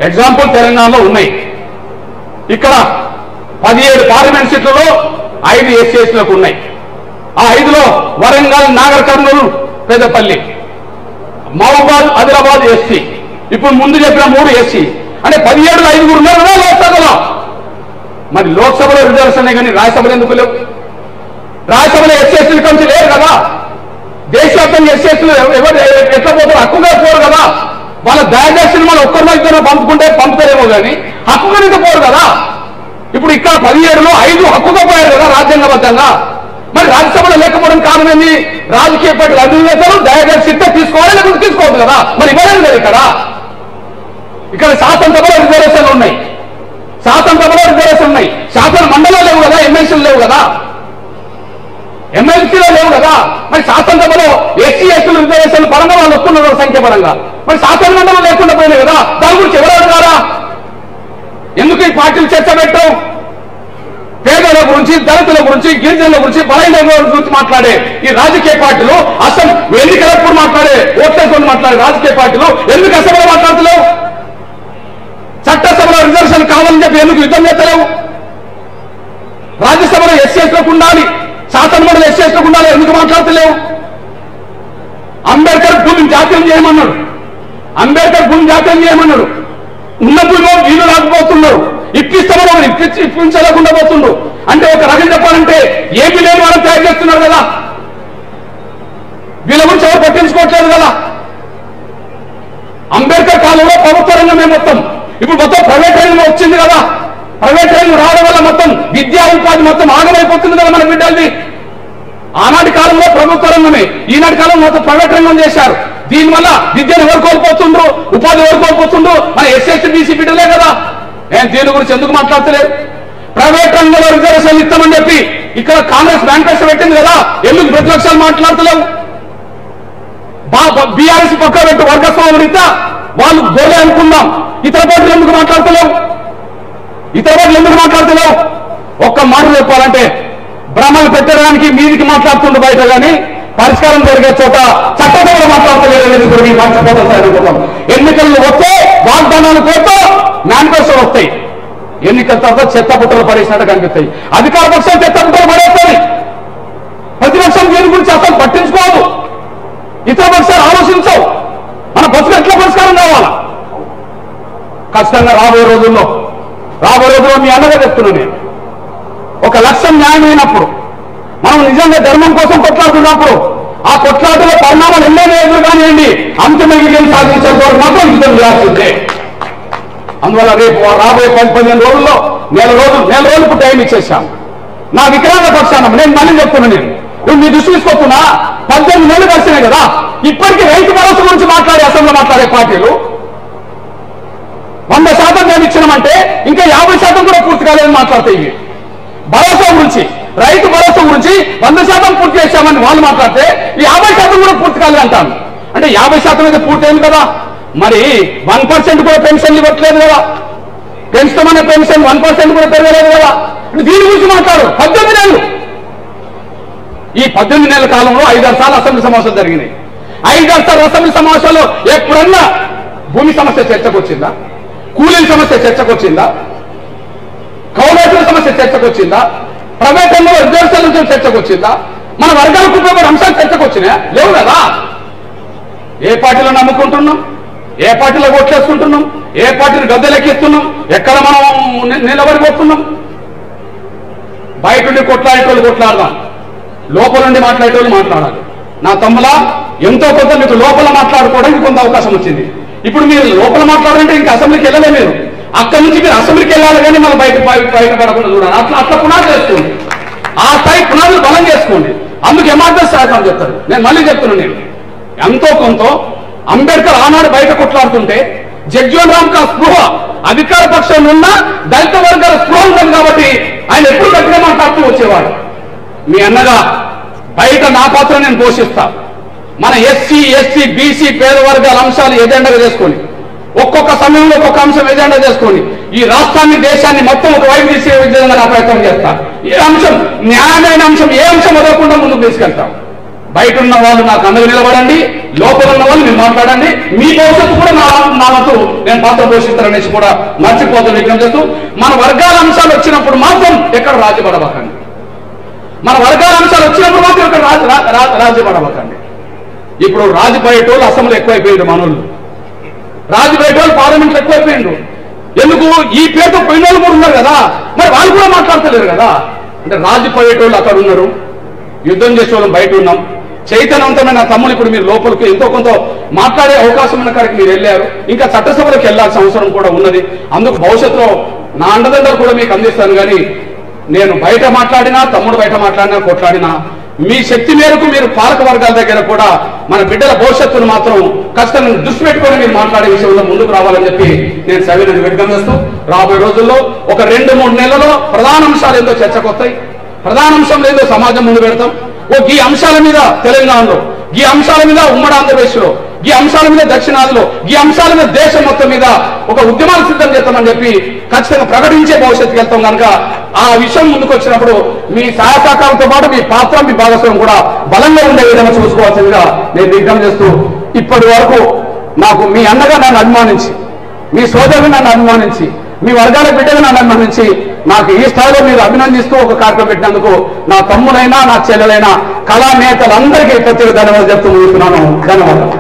ఎగ్జాంపుల్ తెలంగాణలో ఉన్నాయి. ఇక్కడ 17 పార్లమెంట్ సీట్లలో 5 ఎస్సీ ఎస్టీలకు ఉన్నాయి. ఆ 5లో వరంగల్, నాగర్ కర్నూలు, పెద్దపల్లి, మహబూబాద్, ఆదిలాబాద్ ఎస్సీ. ఇప్పుడు ముందు చెప్పిన 3 ఎస్సీ. అంటే 17లో 5 ఉన్నారు కదా లోక్సభలో. మరి లోక్సభలో రిజర్వేషన్ కానీ రాజ్యసభలో ఎందుకు లేవు? రాజ్యసభలో ఎస్సీ ఎస్టీల నుంచి లేరు కదా. దేశవ్యాప్తంగా ఎస్సీ ఎస్టీలు ఎవరు ఎట్లా పోతారు? హక్కుగా పోరు కదా. వాళ్ళ దయచేసి మనం ఒక్కరితో పంపుతారేమో కానీ హక్కుగా పోరు కదా. ఇప్పుడు ఇక్కడ 17లో 5 హక్కుగా పోయారు కదా రాజ్యాంగబద్ధంగా. మరి రాజ్యసభలో లేకపోవడం కారణం ఏంది? రాజకీయ పార్టీలు అధినేతలు దయచేసి తీసుకోవాలి, లేకపోతే తీసుకోవద్దు కదా. మరి ఇవ్వలేదు కదా. ఇక్కడ శాసనసభలో రిజర్వేషన్లు ఉన్నాయి, శాసనసభలో రిజర్వేషన్ ఉన్నాయి. శాసన మండలిలో లేవు కదా, ఎమ్మెల్సీలు లేవు కదా, ఎమ్మెల్సీలో లేవు కదా. మరి శాసనసభలో ఎస్సీ ఎస్టీలు రిజర్వేషన్లు పరంగా వాళ్ళు వస్తున్నారు సంఖ్య పరంగా. మరి శాసన మండలం లేకుండా పోయినాయి కదా. దాని గురించి ఎవరు అడగారా? ఎందుకు ఈ పార్టీలు చర్చ పెట్టావు? పేదల గురించి, దళితుల గురించి, గిరిజనుల గురించి, బలహీన గురించి మాట్లాడే ఈ రాజకీయ పార్టీలు, అసలు ఎన్నికలప్పుడు మాట్లాడే, ఓట్లేసుకొని మాట్లాడే రాజకీయ పార్టీలు ఎందుకు అసెంబ్లీలో మాట్లాడతలేవు? చట్టసభలో రిజర్వేషన్ కావాలని చెప్పి ఎందుకు యుద్ధం చేస్తలేవు? రాజ్యసభలో ఎస్సీ ఎస్టీలకు ఉండాలి, శాసనమండలి ఎస్సీ ఎస్టీలకు ఉండాలి, ఎందుకు మాట్లాడతలేవు? అంబేద్కర్ భూమిని జాతీయం చేయమన్నాడు, అంబేద్కర్ భూమిని జాతీయం చేయమన్నాడు. ఉన్న భూమిలో వీళ్ళు రాకపోతున్నారు, ఇప్పిస్తామని ఇప్పించలేకుండా పోతుండ్రు. అంటే ఒక రకం చెప్పాలంటే ఏమీ లేని వాళ్ళని తయారు చేస్తున్నారు కదా. వీళ్ళ గురించి ఎవరు పట్టించుకోవట్లేదు కదా. అంబేద్కర్ కాలంలో ప్రభుత్వ రంగమే మొత్తం, ఇప్పుడు మొత్తం ప్రైవేట్ రంగం వచ్చింది కదా. ప్రైవేట్ రంగం రావడం వల్ల మొత్తం విద్యా ఉపాధి మొత్తం ఆగమైపోతుంది కదా మన బిడ్డల్ని. ఆనాటి కాలంలో ప్రభుత్వ రంగమే, ఈనాటి కాలంలో మొత్తం ప్రైవేట్ రంగం చేశారు. దీనివల్ల విద్యను ఎవరు కోల్పోతుండ్రు, ఉపాధి ఎవరు కోల్పోతుండ్రు? మన ఎస్ఎస్టీ బీసీ బిడ్డలే కదా. నేను దీని గురించి ఎందుకు మాట్లాడతలేదు? ప్రైవేట్ రంగంలో రిజర్వేషన్లు ఇస్తామని చెప్పి ఇక్కడ కాంగ్రెస్ మేనిఫెస్టో పెట్టింది కదా, ఎందుకు ప్రతిపక్షాలు మాట్లాడతలేవు? బీఆర్ఎస్ పక్క పెట్టు వర్గస్వాములు ఇస్తా వాళ్ళు గోలే అనుకుందాం. ఇతర పార్టీలు ఎందుకు మాట్లాడతలేవు? ఇతర పార్టీలు ఎందుకు మాట్లాడతలేవు? ఒక్క మాట చెప్పాలంటే భ్రమలు పెట్టడానికి మీదికి మాట్లాడుతుండ్రు బయట, కానీ పరిష్కారం జరిగే చోట చట్టసభలో మాట్లాడతలేదు. మర్చిపోతాం. ఎన్నికలు వస్తే వాగ్దానాలు కోరుతూ మేనిఫెస్టోలు వస్తాయి, ఎన్నికల తర్వాత చెత్త పుట్టలు పడేసినట్టు కనిపిస్తాయి. అధికార పక్షం చెత్త పుట్టలు పడేస్తుంది, ప్రతిపక్షం దీని గురించి అసలు పట్టించుకోదు, ఇతర పక్షాలు ఆలోచించవు. మన బతుకు ఎట్లా పరిష్కారం కావాలా? ఖచ్చితంగా రాబోయే రోజుల్లో మీ అన్నగా చెప్తున్నా నేను, ఒక లక్ష్యం న్యాయమైనప్పుడు, మనం నిజంగా ధర్మం కోసం కొట్లాడుతున్నప్పుడు ఆ కొట్లాటలో పరిణామాలు ఎన్నో ఎదురు కానివ్వండి, అంతిమ విజయం సాధించేందుకు మాత్రం యుద్ధం చేయాల్సిందే. అందువల్ల రేపు రాబోయే 10-15 రోజుల్లో నెల రోజులకు టైం ఇచ్చేసాం. నా వికలాంగ పక్షాన నేను మళ్ళీ చెప్తున్నా, నేను మీ దృష్టి తీసుకోతున్నా, 18 నెలలు కలిసినాయి కదా. ఇప్పటికీ రైతు భరోసా గురించి మాట్లాడే అసెంబ్లీలో మాట్లాడే పార్టీలు 100% మేము ఇచ్చినామంటే ఇంకా 50% కూడా పూర్తి కాలేదని మాట్లాడతాయి. భరోసా గురించి, రైతు భరోసా గురించి 100% పూర్తి చేశామని వాళ్ళు మాట్లాడితే 50% కూడా పూర్తి కాలేదు అంటాను. అంటే 50% అయితే పూర్తి అయింది కదా. మరి 1% కూడా పెన్షన్లు ఇవ్వట్లేదు కదా, పెంచుతామనే పెన్షన్ 1% కూడా పెరగలేదు కదా. దీని గురించి మాట్లాడు. 18 నెలలు, ఈ 18 నెలల కాలంలో 5-6 సార్లు అసెంబ్లీ సమావేశాలు జరిగినాయి. 5-6 సార్లు అసెంబ్లీ సమావేశాల్లో ఎప్పుడన్నా భూమి సమస్య చర్చకు వచ్చిందా? కూలీల సమస్య చర్చకు వచ్చిందా? కౌలుదారుల సమస్య చర్చకు వచ్చిందా? ప్రైవేట్ రంగంలో రిజర్వేషన్ల నుంచి చర్చకు వచ్చిందా? మన వర్గాలకు ఉపయోగపడే అంశాలు చర్చకు వచ్చినా? లేవు కదా. ఏ పార్టీలో నమ్ముకుంటున్నాం, ఏ పార్టీలో ఓట్లేసుకుంటున్నాం, ఏ పార్టీని గద్దెలెక్కిస్తున్నాం, ఎక్కడ మనం నిలబడిపోతున్నాం? బయట నుండి కొట్లాడేటోళ్ళు కొట్లాడదాం, లోపల నుండి మాట్లాడేటోళ్ళు మాట్లాడాలి. నా తమ్ములా, ఎంతో కొంత మీకు లోపల మాట్లాడుకోవడానికి కొంత అవకాశం వచ్చింది. ఇప్పుడు మీరు లోపల మాట్లాడాలంటే ఇంకా అసెంబ్లీకి వెళ్ళలే. మీరు అక్కడి నుంచి మీరు అసెంబ్లీకి వెళ్ళాలి, కానీ మనం బయటపడకుండా చూడాలి. అట్లా పునాది చేసుకోండి, ఆ స్థాయి పునాదులు బలం చేసుకోండి. అందుకు ఎమర్జెన్సీ శాఖ చెప్తారు. నేను మళ్ళీ చెప్తున్నాను, నేను ఎంతో కొంత అంబేద్కర్ ఆనాడు బయట కొట్లాడుతుంటే జగ్జీవన్ రామ్ కా స్పృహ అధికార పక్షంలో ఉన్న దళిత వర్గాల స్పృహ ఉంటుంది కాబట్టి ఆయన ఎప్పుడు గట్టిగా మీ అన్నగా బయట నా పాత్ర నేను పోషిస్తా. మన ఎస్సీ ఎస్టీ బీసీ పేద వర్గాల అంశాలు ఎజెండాగా చేసుకొని ఒక్కొక్క సమయంలో ఒక్కొక్క అంశం ఎజెండా చేసుకొని ఈ రాష్ట్రాన్ని దేశాన్ని మొత్తం ఒక వైపు తీసే విధంగా నా ప్రయత్నం చేస్తా. ఏ అంశం న్యాయమైన అంశం ఏ అంశం వదలకుండా ముందుకు తీసుకెళ్తాం. బయట ఉన్న వాళ్ళు నాకు అండగా నిలబడండి, లోపల ఉన్న వాళ్ళు మీరు మాట్లాడండి. మీ భవిష్యత్తు కూడా నా వంతు నేను పాత్ర పోషిస్తారనేసి కూడా మర్చిపోతూ విజ్ఞప్తి చేస్తూ, మన వర్గాల అంశాలు వచ్చినప్పుడు మాత్రం ఎక్కడ రాజీపడవకండి. మన వర్గాల అంశాలు వచ్చినప్పుడు మాత్రం ఎక్కడ రాజీపడవకండి. ఇప్పుడు రాజీపడేటోళ్ళు అసెంబ్లీ ఎక్కువైపోయింది, మనోళ్ళు రాజీపడేటోళ్ళు పార్లమెంట్లో ఎక్కువైపోయిండు. ఎందుకు? ఈ పేరుతో పోయినోళ్ళు కూడా ఉన్నారు కదా, మరి వాళ్ళు కూడా మాట్లాడతలేరు కదా. అంటే రాజీపడేటోళ్ళు అక్కడ ఉన్నారు, యుద్ధం చేసేవాళ్ళం బయట ఉన్నాం. చైతన్యవంతమైన తమ్ముడు ఇప్పుడు మీరు లోపలికి ఎంతో కొంత మాట్లాడే అవకాశం ఉన్న కాడికి మీరు వెళ్ళారు. ఇంకా చట్టసభలకు వెళ్లాల్సిన అవసరం కూడా ఉన్నది. అందుకు భవిష్యత్తులో నా అండదండలు కూడా మీకు అందిస్తాను. కానీ నేను బయట మాట్లాడినా, తమ్ముడు బయట మాట్లాడినా, కొట్లాడినా మీ శక్తి మేరకు మీరు పాలక వర్గాల దగ్గర కూడా మన బిడ్డల భవిష్యత్తును మాత్రం ఖచ్చితంగా దృష్టి పెట్టుకొని మీరు మాట్లాడే విషయంలో ముందుకు రావాలని చెప్పి నేను సవినని విజ్ఞప్తిస్తూ, రాబోయే రోజుల్లో ఒక 2-3 నెలల్లో ప్రధాన అంశాలు ఏందో చర్చకు వస్తాయి. ప్రధాన అంశం లేదో సమాజం ముందు పెడతాం. ఈ అంశాల మీద తెలంగాణలో, ఈ అంశాల మీద ఉమ్మడి ఆంధ్రప్రదేశ్లో, ఈ అంశాల మీద దక్షిణాదిలో, ఈ అంశాల మీద దేశం మొత్తం మీద ఒక ఉద్యమాలు సిద్ధం చేస్తామని చెప్పి ఖచ్చితంగా ప్రకటించే భవిష్యత్తుకి వెళ్తాం. కనుక ఆ విషయం ముందుకు వచ్చినప్పుడు మీ సహాయ సహకారంతో పాటు మీ పాత్ర, మీ భాగస్వామ్యం కూడా బలంగా ఉండే విధంగా చూసుకోవాల్సిందిగా నేను విజ్ఞప్తి చేస్తూ, ఇప్పటి వరకు నాకు మీ అన్నగా నన్ను అభిమానించి, మీ సోదరులు నన్ను అభిమానించి, మీ వర్గాల బిడ్డగా నన్ను అభిమానించి నాకు ఈ స్థాయిలో మీరు అభినందిస్తూ ఒక కార్యక్రమం పెట్టినందుకు నా తమ్ముడైనా, నా చెల్లెలైనా, కళా నేతలందరికీ ప్రత్యేక ధన్యవాదాలు చెప్తూ ముగిస్తున్నాను. ధన్యవాదాలు.